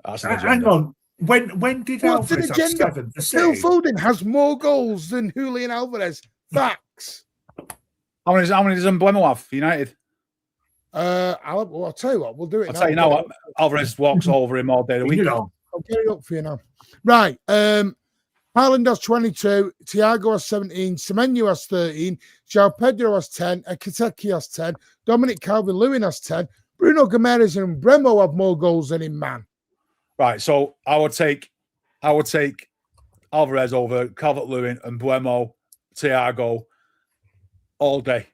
That's an Hang agenda. on. When did What's an Alvarez have agenda? 7? The Phil City? Foden has more goals than Julian Alvarez. Facts. How many does Emblemo have for United? I'll tell you what, we'll do it I'll now. tell you now what, Alvarez walks over him all day of the week. You know, I'll get it up for you now. Right. Haaland has 22. Thiago has 17. Semenyo has 13. João Pedro has 10. Ekiteke has 10. Dominic Calvert-Lewin has 10. Bruno Gomes and Bremo have more goals than him, man. Right, so I would take Alvarez over Calvert-Lewin and Buemo, Thiago all day.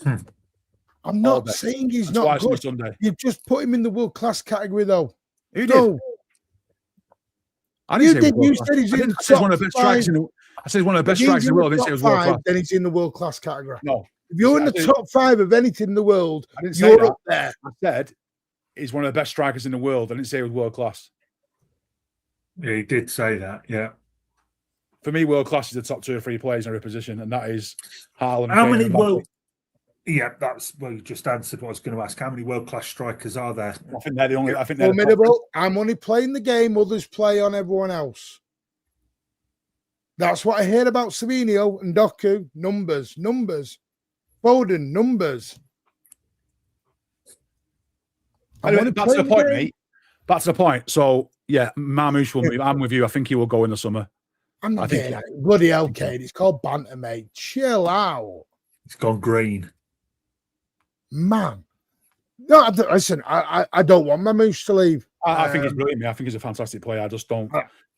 I'm All not day. saying he's And not twice on good. Sunday. You've just put him in the world class category, though. Who did? No, I you didn't say did. he was You world said he's class. in I said he's one of the top best strikers five. in the. I said he's one of the best If strikers in the world. I didn't say he top was world 5, class. then he's in the world class category. No, If you're in I the said- top 5 of anything in the world, I didn't say you're that. up there. I said he's one of the best strikers in the world. I didn't say he was world class. yeah, he did say that. Yeah. For me, world class is the top 2 or 3 players in every position, and that is Haaland. How Kane, many and Mbappe. world? Yeah, that's well. You just answered what I was going to ask. How many world class strikers are there? I think they're the only. I think they're the top Formidable. I'm only playing the game others play on everyone else. That's what I hear about Savinio and Doku. Numbers. Foden, numbers. I'm Anyway, only back to the playing point, game. mate. Back to the point. So, yeah, Marmouche will move. I'm with you. I think he will go in the summer. I'm not I think- getting it. Bloody hell, Cade. It's called banter, mate. Chill out. It's gone green. Man. No, listen, I don't want my moose to leave. I think he's brilliant, mate. I think he's a fantastic player. I just don't.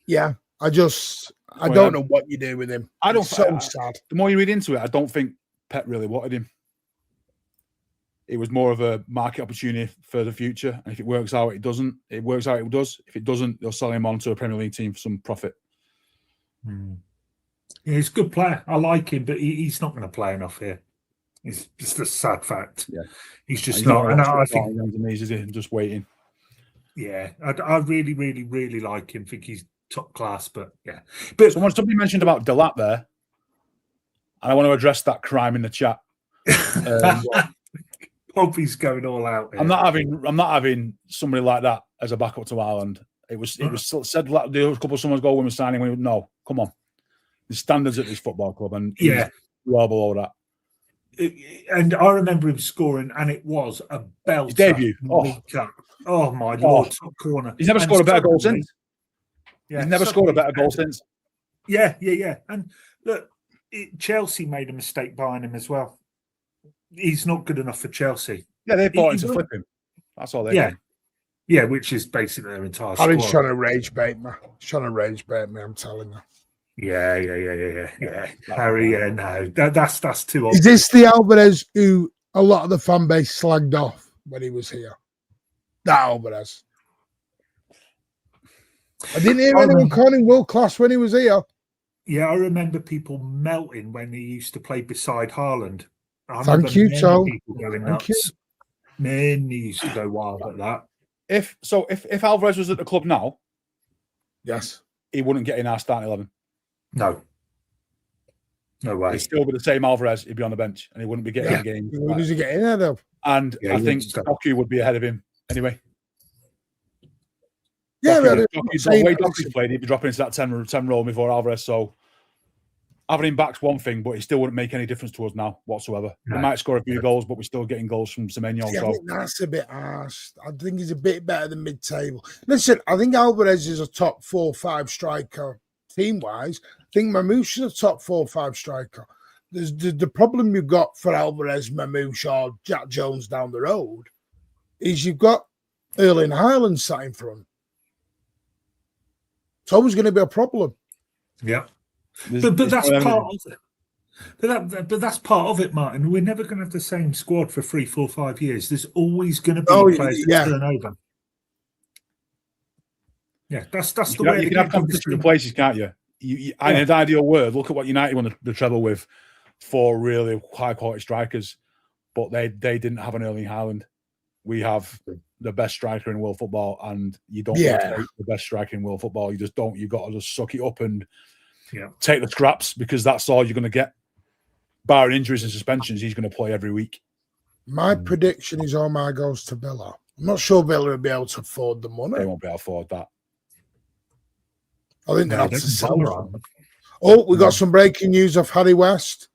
Yeah, I Well, don't know what you do with him. I don't. It's so sad. The more you read into it, I don't think Pep really wanted him. It was more of a market opportunity for the future. And if it works out, it doesn't. It works out, it does. If it doesn't, they'll sell him on to a Premier League team for some profit. Yeah, he's a good player. I like him, but he's not going to play enough here. It's just a sad fact. Yeah. He's just not. And I think He's just waiting. Yeah, I really, really, really like him. Think he's top class. But yeah, but somebody mentioned about Delap there, and I want to address that crime in the chat. Poppy's going all out here. I'm not having somebody like that as a backup to Ireland. It was said a couple of summers ago when we were signing. No, come on, the standards at this football club, and yeah, well below that. And I remember him scoring, and it was a belter. His debut. Oh my lord! Top corner. He's never scored a better goal since. Yeah, he's never scored a better goal since. Yeah. And look, Chelsea made a mistake buying him as well. He's not good enough for Chelsea. Yeah, they bought him to flip him. That's all they did. Yeah, which is basically their entire squad. Harry's trying to rage bait me. He's trying to rage bait me, I'm telling you. Yeah. Harry, no. That's too obvious. Is this the Alvarez who a lot of the fan base slagged off when he was here? That Alvarez. I didn't hear anyone calling him world class when he was here. Yeah, I remember people melting when he used to play beside Haaland. Thank you, Tom. Many used to go wild at that. If Alvarez was at the club now, yes, he wouldn't get in our starting 11. No way. He'd still be the same Alvarez. He'd be on the bench, and he wouldn't be getting games. Who does he get in there though? And I think Doku would be ahead of him anyway. Yeah, the way Doku's played, he'd be dropping into that 10 role before Alvarez. So having him back's one thing, but he still wouldn't make any difference to us now whatsoever. No. We might score a few goals, but we're still getting goals from Semenyo. I think that's a bit harsh. I think he's a bit better than mid-table. Listen, I think Alvarez is a top 4-5 striker team-wise. I think Mamouche is a top 4-5 striker. There's the problem you've got for Alvarez, Mamouche, or Jack Jones down the road is you've got Erling Haaland sat in front. It's always going to be a problem. Yeah. But that's part of it. But that's part of it, Martin. We're never going to have the same squad for 3, 4, 5 years. There's always going to be players that turn over. Yeah, that's the way. You can have competition in places, can't you? In an ideal world, look at what United won the treble with 4 really high quality strikers, but they didn't have an Erling Haaland. We have the best striker in world football, and you don't take the best striker in world football. You just don't. You got to just suck it up and take the scraps, because that's all you're going to get. Barring injuries and suspensions, he's going to play every week. My prediction is Omar goes to Villa. I'm not sure Villa will be able to afford the money. They won't be able to afford that. I think they have to sell. Oh, we got some breaking news of Harry West.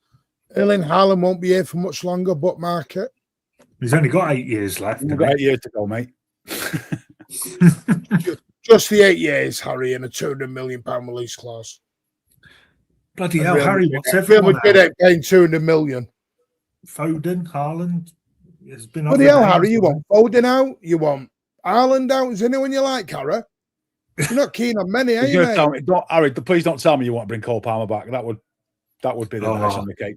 Erling Haaland won't be here for much longer, but market. He's only got 8 years left. We've got 8 years to go, mate. Just the 8 years, Harry, and a £200 million release clause. Bloody hell, Harry wants everyone out. Real Madrid paying $200 million. Foden, Haaland. It's been bloody hell, Harry, you want Foden out? You want Haaland out? Is anyone you like, Harry? You're not keen on many, are you, mate? Harry, please don't tell me you want to bring Cole Palmer back. That would be the nice on the cake.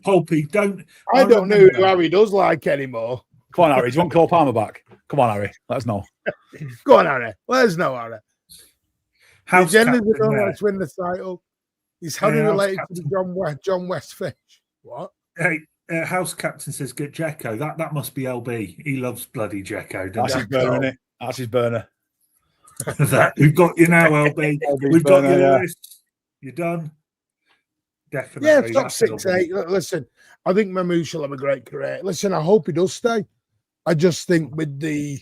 Pulpy, don't. I don't know who Harry does like anymore. Come on, Harry. Do you want Cole Palmer back? Come on, Harry. Let us know. Go on, Harry. Let us know, Harry. How's the genders that don't want to win the title? Is Harry related to the John West Fish? What? Hey, House Captain says get Jacko. That must be LB. He loves bloody Jacko. That's his burner, isn't it? That's his burner. We've got you now, LB. We've got you, Lewis. You're done. Definitely. Yeah, top 6, 8. Listen, I think Mamouche will have a great career. Listen, I hope he does stay. I just think with the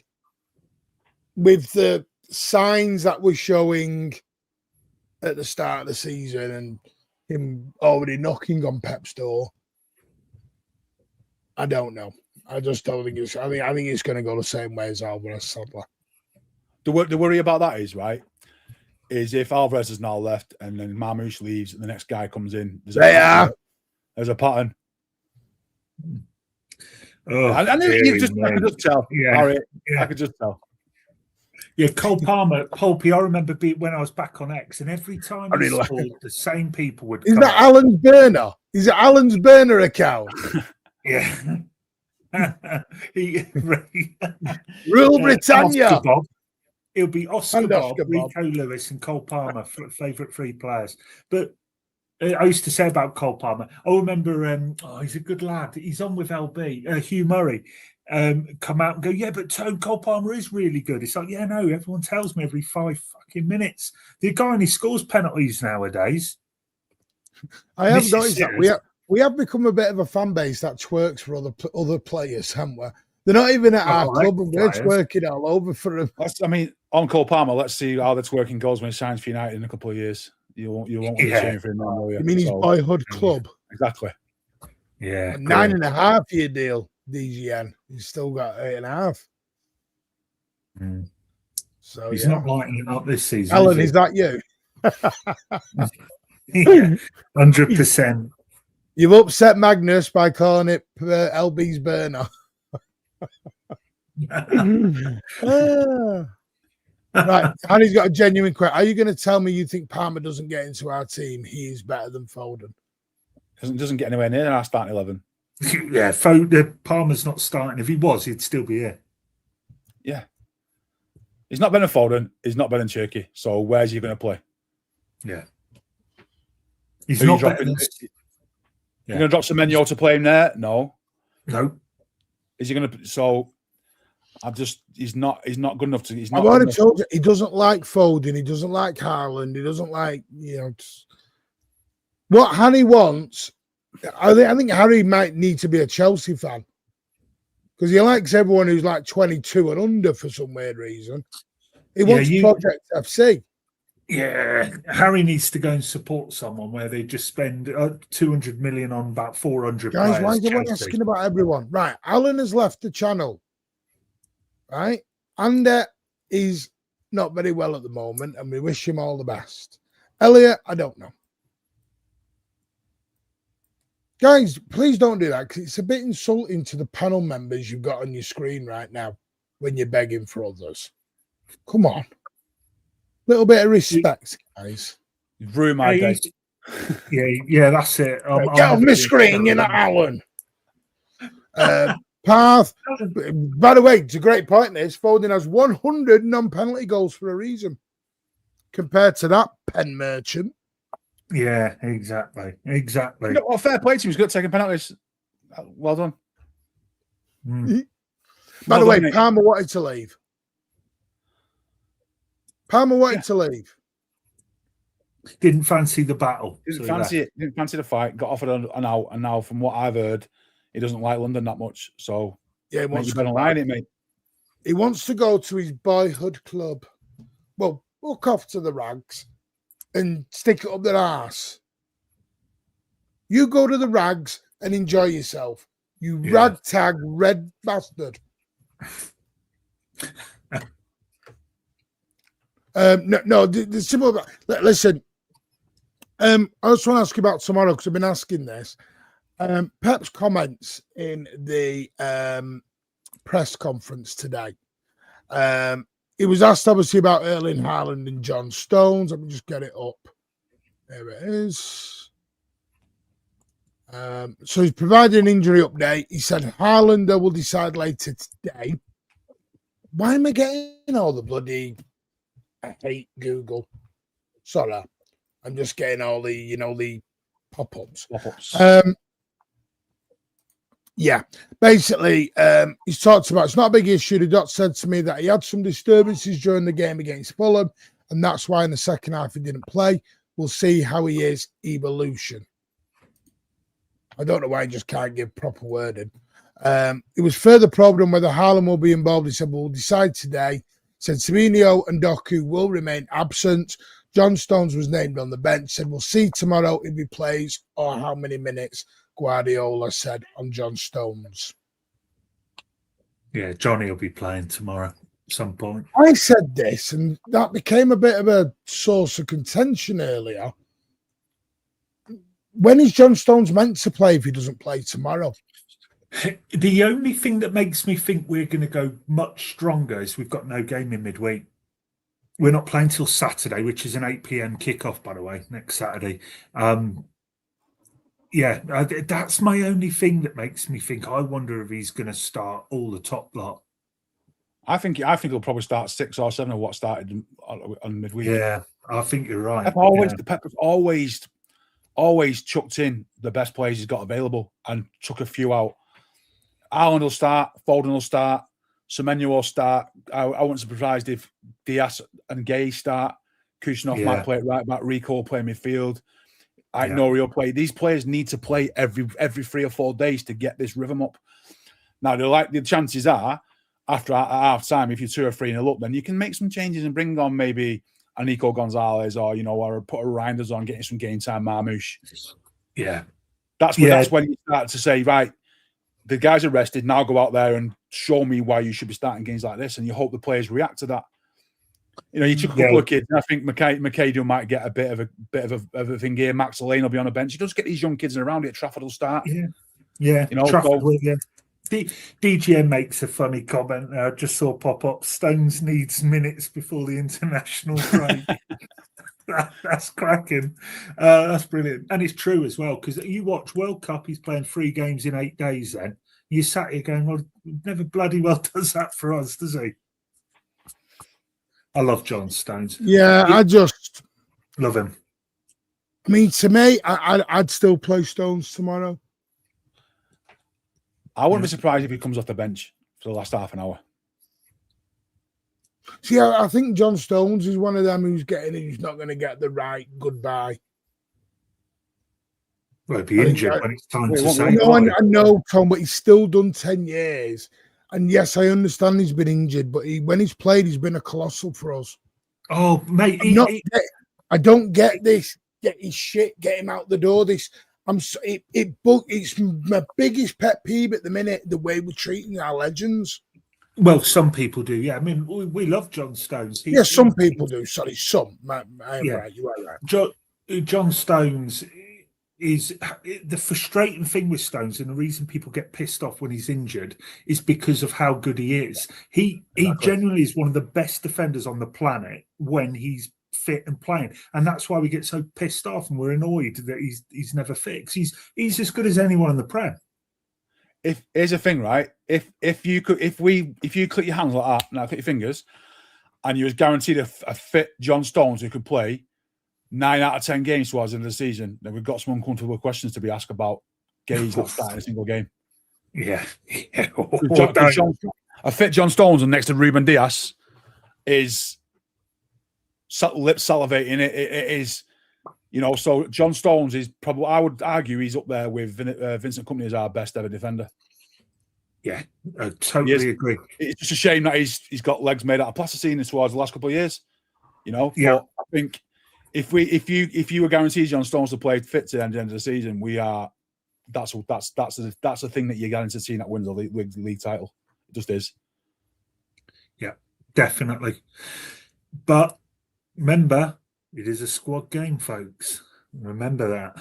signs that we're showing at the start of the season and him already knocking on Pep's door, I don't know. I just don't think it's. I think it's going to go the same way as Alvarez, sadly. The worry about that is if Alvarez has now left and then Mamouche leaves and the next guy comes in. There's a pattern. Oh, I could just tell. Yeah. Harry, I could just tell. Yeah, Cole Palmer, Pulpy, I remember when I was back on X, and every time he scored, the same people would come. Is that Alan's burner? Is it Alan's burner account? Yeah. Rule Britannia. It'll be Oscar Bob, Rico Lewis, and Cole Palmer, favourite 3 players. But I used to say about Cole Palmer, I remember, he's a good lad. He's on with LB, Hugh Murray. come out and go, yeah, but Cole Palmer is really good. It's like, yeah, no, everyone tells me every 5 fucking minutes. The guy only scores penalties nowadays. I have noticed that we have become a bit of a fan base that twerks for other players, haven't we? They're not even at our club, and we're twerking all over for them. I mean, on Cole Palmer, let's see how the twerking goes when he signs for United in a couple of years. You won't be cheering for him now, will you? You mean his boyhood club? Exactly. Yeah. A 9.5-year deal, DGN. He's still got 8.5. So he's not lighting it up this season. Alan, is that you? Yeah, 100%. You've upset Magnus by calling it LB's burner. Right, Harry's got a genuine question. Are you going to tell me you think Palmer doesn't get into our team? He is better than Foden. Doesn't get anywhere near our starting 11. Yeah, Palmer's not starting. If he was, he'd still be here. Yeah. He's not better than Foden. He's not better than Turkey. So where's he going to play? Yeah. He's not better than... You're going to drop Semenyo to play him there? No. No. Is he going to... So... he's not good enough to. He's not. I've already told you, he doesn't like Foden. He doesn't like Haaland. He doesn't like, what Harry wants. I think Harry might need to be a Chelsea fan because he likes everyone who's like 22 and under for some weird reason. He wants Project FC. Yeah, Harry needs to go and support someone where they just spend 200 million on about 400 guys. Players, Why is everyone asking about everyone? Right, Alan has left the channel. Right, and he's not very well at the moment, and we wish him all the best. Elliot, I don't know. Guys, please don't do that because it's a bit insulting to the panel members you've got on your screen right now when you're begging for others. Come on. Little bit of respect, guys. You've ruined my day. Yeah, that's it. Get off my screen, you're not Alan. Path. By the way, it's a great point. This Foden has 100 non-penalty goals for a reason, compared to that pen merchant. Yeah, exactly. Well, fair play to him. He's good at taking penalties. Well done. By the way, Palmer wanted to leave. Didn't fancy the battle. Didn't fancy it. Didn't fancy the fight. Got offered an out, and now, from what I've heard, he doesn't like London that much. So yeah, he wants to line it, mate. He wants to go to his boyhood club. Well, walk off to the rags and stick it up their arse. You go to the rags and enjoy yourself. You ragtag red bastard. No, the simple. Listen, I just want to ask you about tomorrow because I've been asking this. Pep's comments in the press conference today. He was asked obviously about Erling Haaland and John Stones. Let me just get it up. There it is. So he's provided an injury update. He said Haaland will decide later today. Why am I getting all the bloody... I hate Google. Sorry. I'm just getting all the, the pop-ups. Yeah. Basically, he's talked about it's not a big issue. The doc said to me that he had some disturbances during the game against Fulham, and that's why in the second half he didn't play. We'll see how he is. Evolution. I don't know why he just can't give proper wording. It was further probed on whether Haaland will be involved. He said, we'll decide today. Said Semenyo and Doku will remain absent. John Stones was named on the bench. Said, we'll see tomorrow if he plays or how many minutes, Guardiola said on John Stones. Yeah, Johnny will be playing tomorrow at some point. I said this, and that became a bit of a source of contention earlier. When is John Stones meant to play if he doesn't play tomorrow? The only thing that makes me think we're going to go much stronger is we've got no game in midweek. We're not playing till Saturday, which is an 8 p.m. kickoff, by the way, next Saturday. That's my only thing that makes me think. I wonder if he's going to start all the top lot. I think he'll probably start 6 or 7 of what started on midweek. Yeah, I think you're right. Pep always chucked in the best players he's got available and took a few out. Haaland will start, Foden will start, Semenyo will start. I wouldn't be surprised if Dias and Gay start. Kuznetsov might play it right back. Rico will play midfield. Nori will play. These players need to play every 3 or 4 days to get this rhythm up. Now, the chances are, after half time, if you're 2 or 3-0 up, then you can make some changes and bring on maybe a Nico Gonzalez or or put a Reinders on, getting some game time, Marmouche. Yeah, that's when you start to say, right, the guys are rested. Now go out there and show me why you should be starting games like this, and you hope the players react to that. You took a couple of kids. And I think McAdoo might get a bit of a thing here. Max Lane will be on the bench. You just get these young kids around it. Trafford will start. Yeah. Trafford will. Yeah. DGM makes a funny comment. I just saw pop up. Stones needs minutes before the international break. That's cracking. That's brilliant, and it's true as well, because you watch World Cup. He's playing 3 games in 8 days. Then you sat here going, "Well, never bloody well does that for us, does he?" I love John Stones. Yeah, I just love him. I mean, to me, I'd still play Stones tomorrow. I wouldn't be surprised if he comes off the bench for the last half an hour. See, I think John Stones is one of them who's not going to get the right goodbye. Well, he'll be injured when it's time to say. I know, Tom, but he's still done 10 years. And yes, I understand he's been injured, but when he's played, he's been a colossal for us. Oh, mate. I don't get this. Get his shit, get him out the door. It's my biggest pet peeve at the minute, the way we're treating our legends. Well, some people do, yeah. I mean, we love John Stones. Some people do. Sorry, some. Right, you are right. John Stones is the frustrating thing with Stones, and the reason people get pissed off when he's injured is because of how good he is. He genuinely is one of the best defenders on the planet when he's fit and playing, and that's why we get so pissed off and we're annoyed that he's never fit. He's as good as anyone in the Prem. Here's the thing, right? If you click your hands like that, now click your fingers, and you was guaranteed a fit John Stones who could play 9 out of 10 games towards the end of the season, then we've got some uncomfortable questions to be asked about Gay's not starting a single game. Yeah. A fit John Stones and next to Ruben Dias is lip salivating. It is, so John Stones is probably, I would argue, he's up there with Vincent Kompany as our best ever defender. Yeah, I totally agree. It's just a shame that he's got legs made out of plasticine towards the last couple of years. Yeah. But I think if you were guaranteed John Stones to play fit to the end of the season, that's the thing that you're guaranteed seeing that wins the league title. It just is. Yeah, definitely. But remember, it is a squad game, folks. Remember that.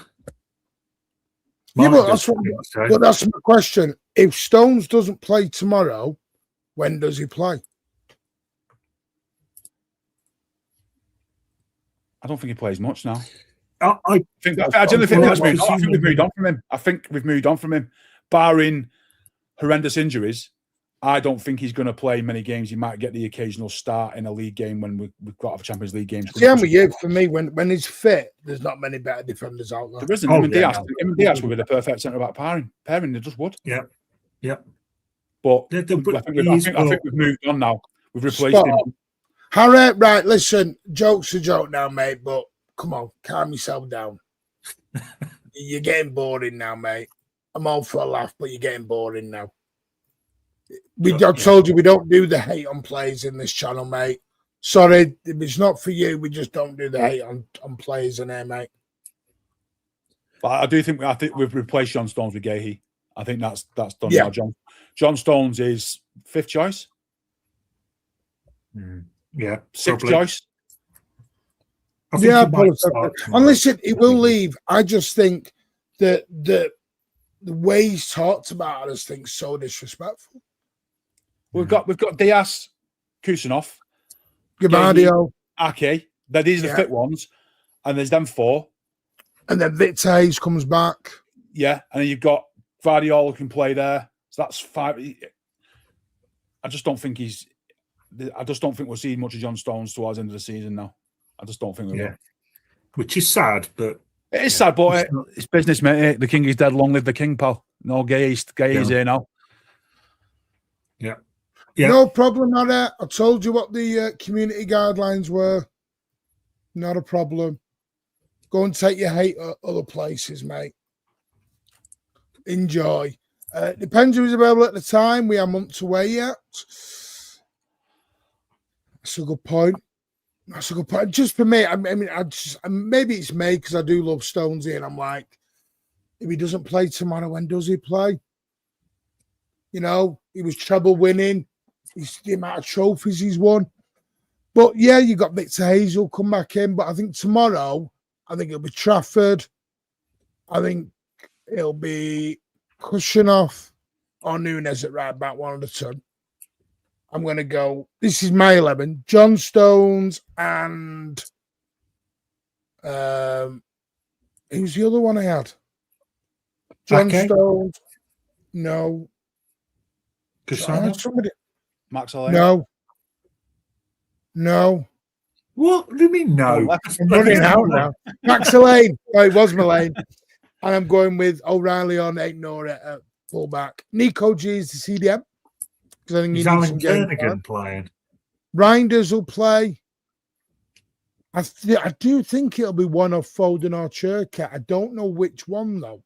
But that's my question. If Stones doesn't play tomorrow, when does he play? I don't think he plays much now. I think we've moved on from him. I think we've moved on from him. Barring horrendous injuries, I don't think he's going to play many games. He might get the occasional start in a league game when we've got a Champions League games. Yeah, with you, for me, when he's fit, there's not many better defenders out there. There isn't. Him and Dias would be the perfect centre-back pairing. They just would. Yeah. But I think we've moved on now. We've replaced him. Harry, right, listen, joke's a joke now, mate, but come on, calm yourself down. You're getting boring now, mate. I'm all for a laugh, but you're getting boring now. I told you we don't do the hate on players in this channel, mate. Sorry, if it's not for you, we just don't do the hate on players in here, mate. But I think we've replaced John Stones with Gahey. I think that's done now. John Stones is 5th choice. Yeah, 6th choice. And listen, he will leave. I just think that the way he's talked about us things so disrespectful. We've got Dias, Kuznetsov, Gabardio, Ake. These are the fit ones, and there's them 4. And then Vitays comes back. Yeah, and then you've got Guardiola who can play there. So that's 5. I just don't think we'll see much of John Stones towards the end of the season now. I just don't think we will. Which is sad, but it is sad, but it's business, mate. The king is dead. Long live the king, pal. No, Gay is here now. Yeah. Yeah. No problem, Harry. I told you what the community guidelines were. Not a problem. Go and take your hate at other places, mate. Enjoy. Depends who's available at the time. We are months away yet. That's a good point. That's a good point. Just for me, I mean, maybe it's me because I do love Stonesy, and I'm like, if he doesn't play tomorrow, when does he play? You know, he was treble winning. He's the amount of trophies he's won. But yeah, you got Victor Hazel come back in. But I think tomorrow, I think it'll be Trafford. I think it'll be Kushinoff or Nunes at right back, one of the two. I'm going to go. This is my 11. John Stones and who's the other one I had? John Stones. No. Somebody. Max Allen. No. No. What do you mean no? I'm running out now. Max Lane. Oh, it was Mullane. And I'm going with O'Reilly on Ignore at fullback. Nico G is the CDM. Because I think he's Alan Jernigan playing. Reinders will play. I do think it'll be one of Foden or Churka. I don't know which one, though.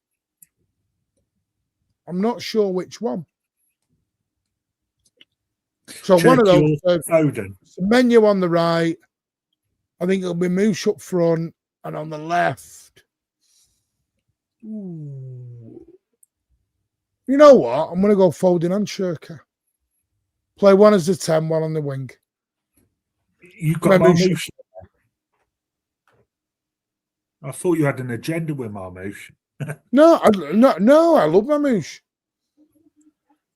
I'm not sure which one. So Churky one of those. Foden. Menu on the right. I think it'll be Moose up front. And on the left. Ooh. You know what? I'm going to go Foden and Churka. Play one as the 10, one on the wing. You've got Marmouche. I thought you had an agenda with Marmouche. No, I love Marmouche.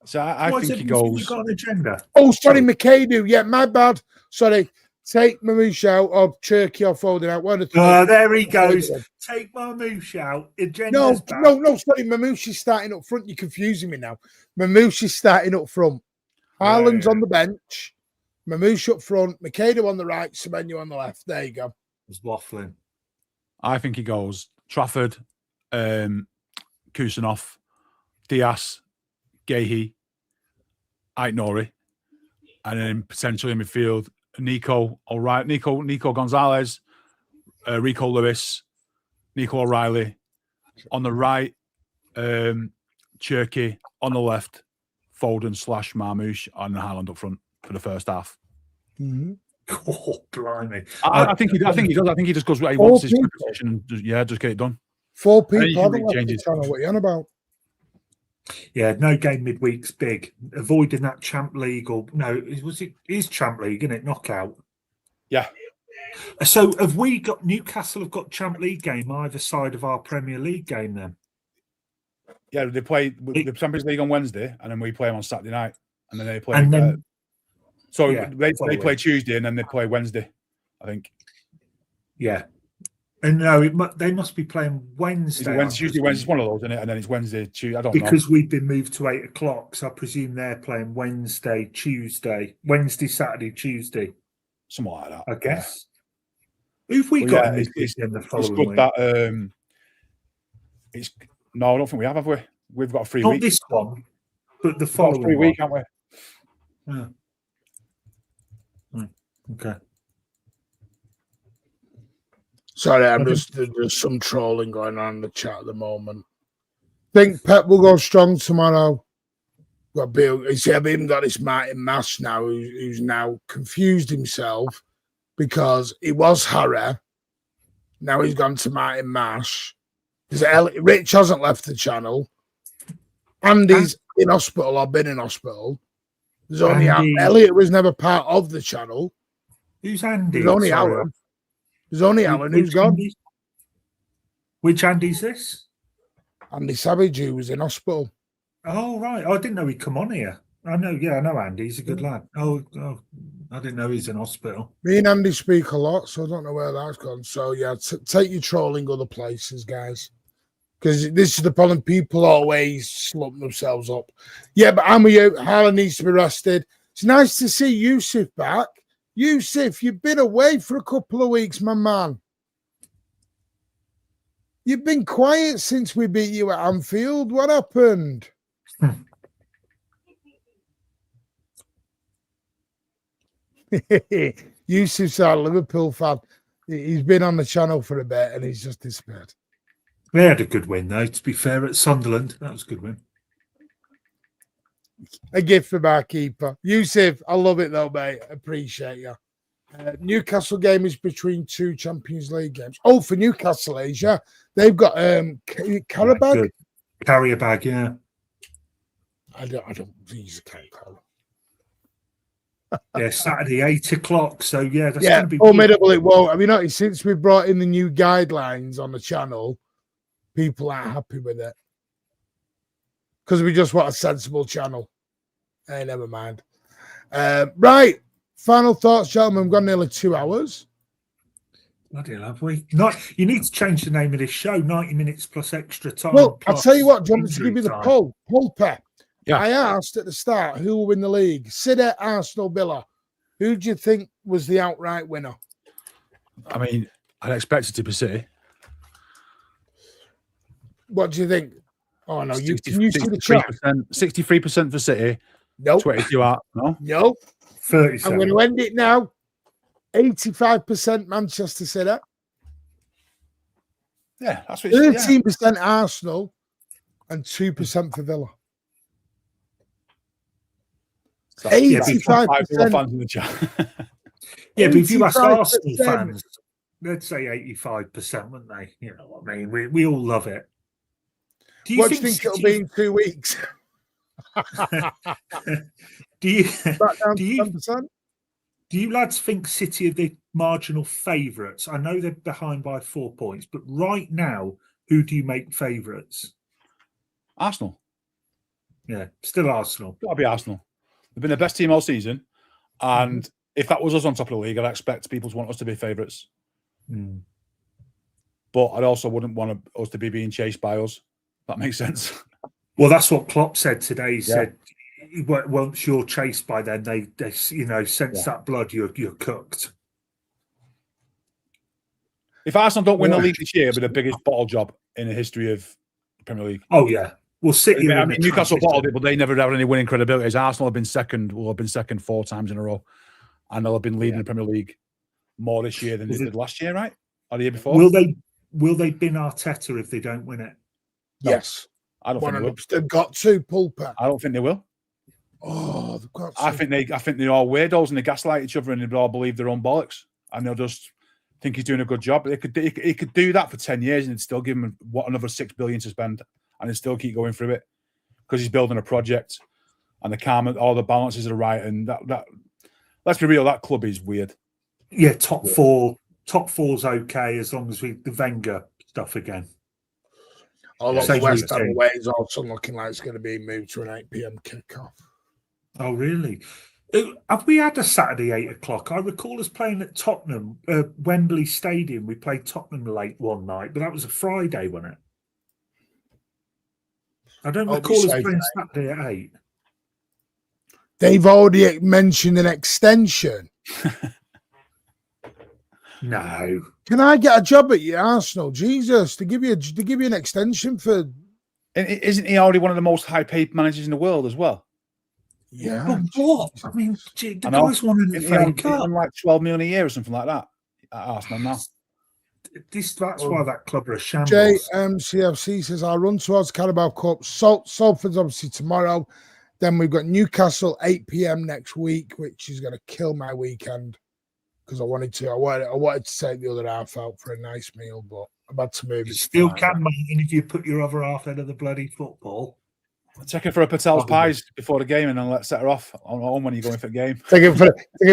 So I think he goes. You've got an agenda. Oh, sorry, McCadu. Yeah, my bad. Sorry. Take Marmouche out or Cherky or Foden out. One of the there he goes. Take Marmouche out. No, sorry. Marmouche is starting up front. You're confusing me now. Marmouche is starting up front. Haaland's on the bench. Marmouche up front. Makeda on the right. Semenyo on the left. There you go. He's waffling. I think he goes Trafford, Kusanov, Dias, Gahey, Aitnori, and then potentially in midfield, Nico Gonzalez, Rico Lewis, Nico O'Reilly. On the right, Cherky. On the left, Foden / Marmouche, and Haaland up front for the first half. Mm-hmm. Oh, blimey! I think he does. I think he just goes where he wants his position. And just get it done. 4 people haven't left the channel. What are you on about? Yeah, no game midweek's big. Avoiding that Champ League or no, is Champ League, isn't it? Knockout. Yeah. So have we got Newcastle have got Champ League game either side of our Premier League game then? Yeah, they play the Champions League on Wednesday, and then we play them on Saturday night, and then they play. They play Tuesday, and then they play Wednesday, I think. Yeah, and no, they must be playing Wednesday. Tuesday, Wednesday. It's one of those, isn't it? And then it's Wednesday, Tuesday. I don't know because we've been moved to 8 o'clock, so I presume they're playing Wednesday, Saturday, Tuesday, something like that. I guess. Yeah. Who've we got in the following week? No, I don't think we have we? We've got a free Not week. Not this one, but the following free week, haven't we? Yeah. Okay. Sorry, there's some trolling going on in the chat at the moment. Think Pep will go strong tomorrow. Got Bill. You see, I've even got this Martin Mash now, who's now confused himself because he was Harry. Now he's gone to Martin Mash. Rich hasn't left the channel. Andy's in hospital or been in hospital. There's only Elliot was never part of the channel. Who's Andy? There's only Alan. There's only Alan who's gone. Which Andy's this? Andy Savage, who was in hospital. Oh, right. I didn't know he'd come on here. I know Andy. He's a good lad. Oh, I didn't know he's in hospital. Me and Andy speak a lot, so I don't know where that's gone. So, yeah, take your trolling other places, guys. Because this is the problem. People always slump themselves up. Yeah, but I'm with you. Haaland needs to be rested. It's nice to see Yusuf back. Yusuf, you've been away for a couple of weeks, my man. You've been quiet since we beat you at Anfield. What happened? Yusuf's our Liverpool fan. He's been on the channel for a bit and he's just disappeared. They had a good win, though, to be fair, at Sunderland. That was a good win. A gift from our keeper. Yusuf, I love it though, mate. Appreciate you. Newcastle game is between 2 Champions League games. Oh, for Newcastle, Asia. They've got Carabag. Carrier bag, yeah. I don't use a carry. Yeah, Saturday, 8 o'clock. So, yeah, that's Yeah, going to be... formidable it won't. I mean, since we brought in the new guidelines on the channel, people aren't happy with it. Because we just want a sensible channel. Hey, never mind. Right. Final thoughts, gentlemen. We've got nearly 2 hours. Bloody hell, have we? You need to change the name of this show, 90 minutes plus extra time. Well, I'll tell you what, do you want me to give you the time. poll? Pep. Yeah. I asked at the start who will win the league. City, Arsenal, Villa. Who do you think was the outright winner? I mean, I'd expect it to be City. What do you think? Oh, no. Can you see the 63% for City. Nope. 22 out. No? Nope. 37. I'm going to end it now. 85% Manchester City. Yeah, that's what it's 13% Arsenal and 2% for Villa. 85%. fans in the chat. Yeah, but if you ask 85%. Arsenal fans, they'd say 85%, wouldn't they? You know what I mean? We all love it. What do you think it'll be in 2 weeks? do you Back down do to you 10%? do you lads think City are the marginal favourites? I know they're behind by 4 points, but right now, who do you make favourites? Arsenal. Yeah, still Arsenal. Got to be Arsenal. They've been the best team all season. And if that was us on top of the league, I'd expect people to want us to be favourites. But I also wouldn't want us to be being chased by us. That makes sense. Well, that's what Klopp said today. He said, once you're chased by them, they sense that blood, you're cooked. If Arsenal don't win the league this year, it'll be the biggest bottle job in the history of the Premier League. Oh, yeah. Well, City. I mean, Newcastle bottled it, but they never had any winning credibility. As Arsenal have been second, will have been second 4 times in a row, and they'll have been leading the Premier League more this year than they did last year, right? Or the year before? Will they bin Arteta if they don't win it? No. Yes. I don't think they will. They've got to, Pulper. I don't think they will. Oh, they've got to. I think they're all weirdos and they gaslight each other and they all believe their own bollocks, and they'll just think he's doing a good job. He could do that for 10 years and it'd still give him another 6 billion to spend, and he'd still keep going through it because he's building a project and all the balances are right. And that let's be real, that club is weird. Yeah, top four's okay as long as the Wenger stuff again. The West Ham away is also looking like it's going to be moved to an 8 p.m. kickoff. Oh, really? Have we had a Saturday 8 o'clock? I recall us playing at Tottenham, Wembley Stadium. We played Tottenham late one night, but that was a Friday, wasn't it? I don't recall us playing Saturday at 8. They've already mentioned an extension. No. Can I get a job at your Arsenal? Jesus, to give you an extension for. And isn't he already one of the most high-paid managers in the world as well? Yeah. But what? I mean, the guy's won an FA Cup. Like 12 million a year or something like that at Arsenal now. That's why that club are a shambles. JMCFC says our run towards Carabao Cup. Salford's obviously tomorrow. Then we've got Newcastle 8 p.m. next week, which is going to kill my weekend because I wanted to take the other half out for a nice meal, but I've had to move. You still can, mate, and if you put your other half out of the bloody football. Take her for a Patel's pies before the game and then let's set her off on home when you're going for the game. Take it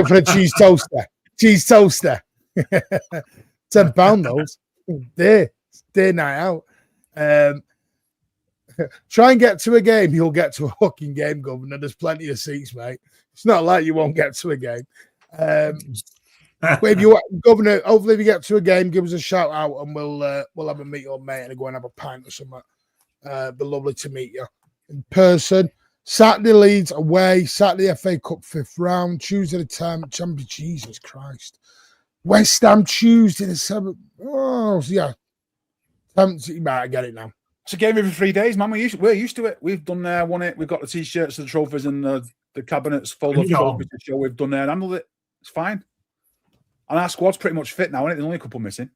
for a cheese toaster. Cheese toaster. £10 those. Day night out. Try and get to a game. You'll get to a fucking game, Governor. There's plenty of seats, mate. It's not like you won't get to a game. But if you, Governor, hopefully if you get to a game, give us a shout out and we'll have a meet up, mate, and go and have a pint or something. Be lovely to meet you in person. Saturday Leeds away. Saturday FA Cup 5th round. Tuesday the 10th. Champion. Jesus Christ. West Ham Tuesday the 7th. Oh yeah. 10th. You might get it now. It's a game every 3 days, man. We're used to it. We've done won it. We've got the t-shirts, the trophies, and the cabinets full of trophies to show we've done there and handled it. It's fine. And our squad's pretty much fit now, isn't it? There's only a couple missing.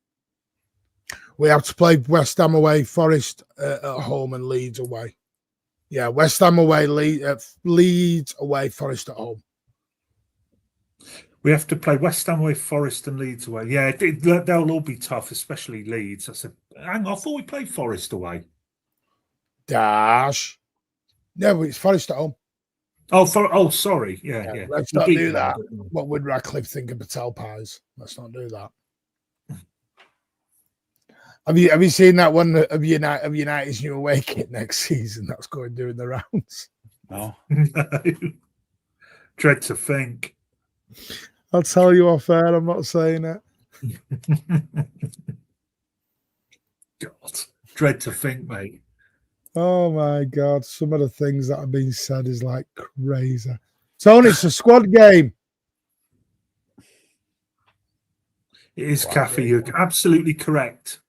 We have to play West Ham away, Forest at home, and Leeds away. Yeah, West Ham away, Leeds away, Forest at home. We have to play West Ham away, Forest and Leeds away. Yeah, they'll all be tough, especially Leeds. I said, hang on, I thought we played Forest away. Dash. No, it's Forest at home. Oh, sorry. Yeah. Let's not do that. What would Radcliffe think of Patel pies? Let's not do that. Have you seen that one of United's new away kit next season? That's going doing the rounds. No. Dread to think. I'll tell you off air. I'm not saying it. God, dread to think, mate. Oh my God! Some of the things that have been said is like crazy. Tony, it's a squad game. It is Caffey. You're absolutely correct.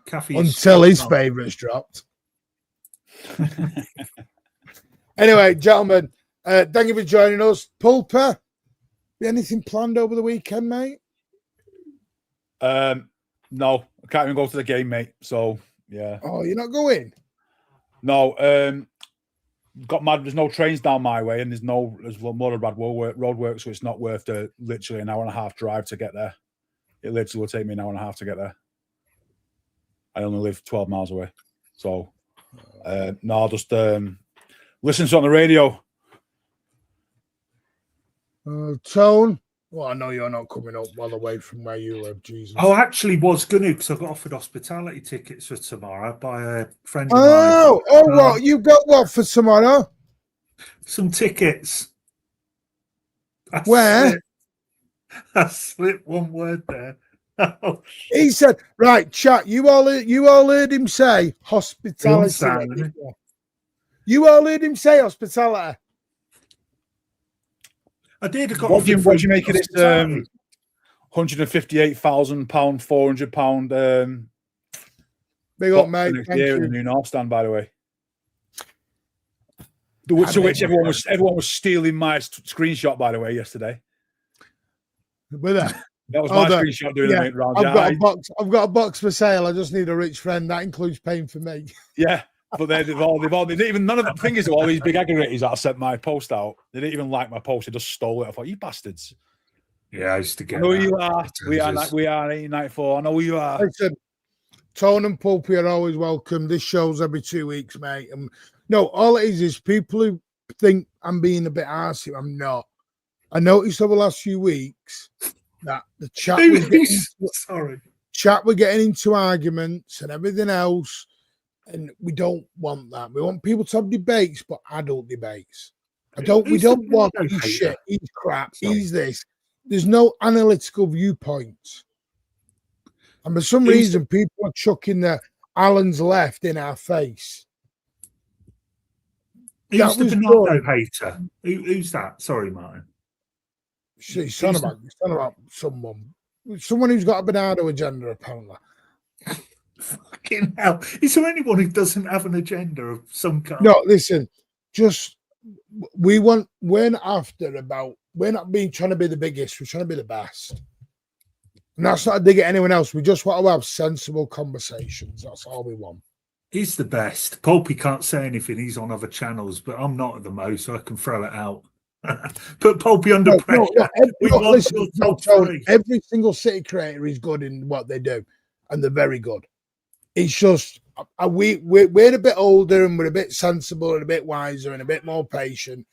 Caffey Until his favourites dropped. Anyway, gentlemen, thank you for joining us. Pulper, anything planned over the weekend, mate? No, I can't even go to the game, mate. So yeah. Oh, you're not going? No. Got mad. There's no trains down my way, and there's a lot of bad road work, so it's not worth the literally an hour and a half drive to get there. It literally will take me an hour and a half to get there. I only live 12 miles away, so no, I'll just listen to it on the radio. Tone. Well, I know you're not coming up well away from where you live, Jesus. I actually was going to, because I got offered hospitality tickets for tomorrow by a friend of mine. Oh, what? You got what for tomorrow? Some tickets. Where? I slipped one word there. Oh, he said, right, chat, you all heard him say hospitality. You all heard him say hospitality. I did. What do you make of this £158,000, £400? Big up, mate. Next year in the new North Stand, by the way. To which everyone was stealing my screenshot, by the way, yesterday. With that. That was my screenshot doing the main round. I've got a box for sale. I just need a rich friend. That includes paying for me. Yeah. But they didn't even, none of the thing is, all these big aggregators that I sent my post out, they didn't even like my post. They just stole it. I thought, you bastards. Yeah, I used to get. I know who you are. We are 1894. I know who you are. Listen, Tone and Pulpy are always welcome. This show's every 2 weeks, mate. No, all it is people who think I'm being a bit arsey. I'm not. I noticed over the last few weeks that the chat we're getting into arguments and everything else. And we don't want that. We want people to have debates, but adult debates. We don't want he's shit, he's crap, he's this. There's no analytical viewpoint. And for some reason, people are chucking the Alan's left in our face. Who's the Bernardo hater? Who's that? Sorry, Martin. He's talking about someone who's got a Bernardo agenda, apparently. Fucking hell. Is there anyone who doesn't have an agenda of some kind? No, listen, we're not trying to be the biggest, we're trying to be the best. And that's not a dig at anyone else. We just want to have sensible conversations. That's all we want. He's the best. Pulpy can't say anything. He's on other channels, but I'm not at the most, so I can throw it out. Put Pulpy under pressure. Every single City creator is good in what they do, and they're very good. It's just we're a bit older and we're a bit sensible and a bit wiser and a bit more patient.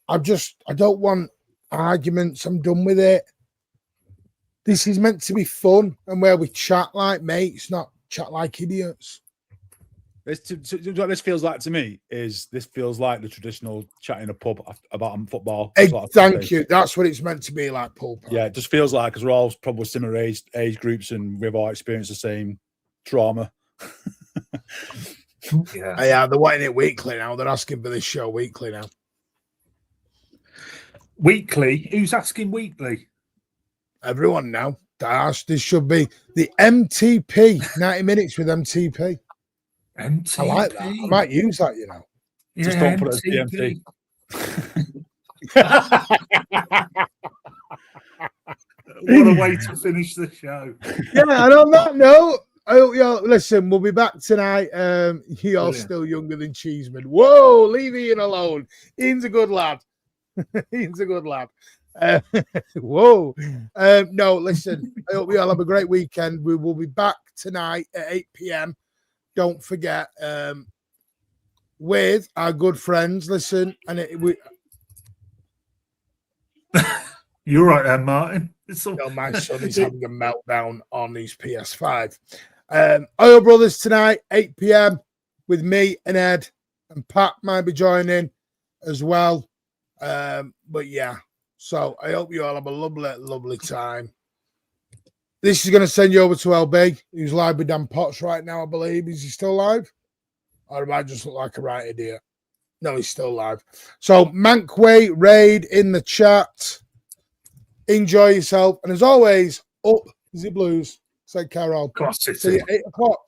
I don't want arguments. I'm done with it. This is meant to be fun and where we chat like mates, not chat like idiots. What this feels like to me is this feels like the traditional chat in a pub about football. Thank you. That's what it's meant to be like, Paul. Yeah, it just feels like because we're all probably similar age groups and we've all experienced the same trauma. Yeah, they're wanting it weekly now. They're asking for this show weekly now. Weekly? Who's asking weekly? Everyone now. This should be the MTP. 90 minutes with MTP. MTP. I like that. I might use that, you know. Yeah, just don't put it as DMT. What a way to finish the show. Yeah, and on that note, I hope y'all listen. We'll be back tonight. You're Brilliant. still younger than Cheeseman. Whoa, leave Ian alone. Ian's a good lad. Ian's a good lad. Whoa. No, listen. I hope you all have a great weekend. We will be back tonight at 8 p.m. Don't forget, with our good friends. Listen, and You're right there, Martin. my son is having a meltdown on his PS5. Oil Brothers tonight, 8 p.m. with me and Ed, and Pat might be joining as well. But yeah, so I hope you all have a lovely, lovely time. This is going to send you over to LB, who's live with Dan Potts right now, I believe. Is he still live? Or am I just look like a right idiot? No, he's still live. So Mankway, Raid in the chat. Enjoy yourself. And as always, up the Blues. Say Carol. Cross City. See you at 8 o'clock.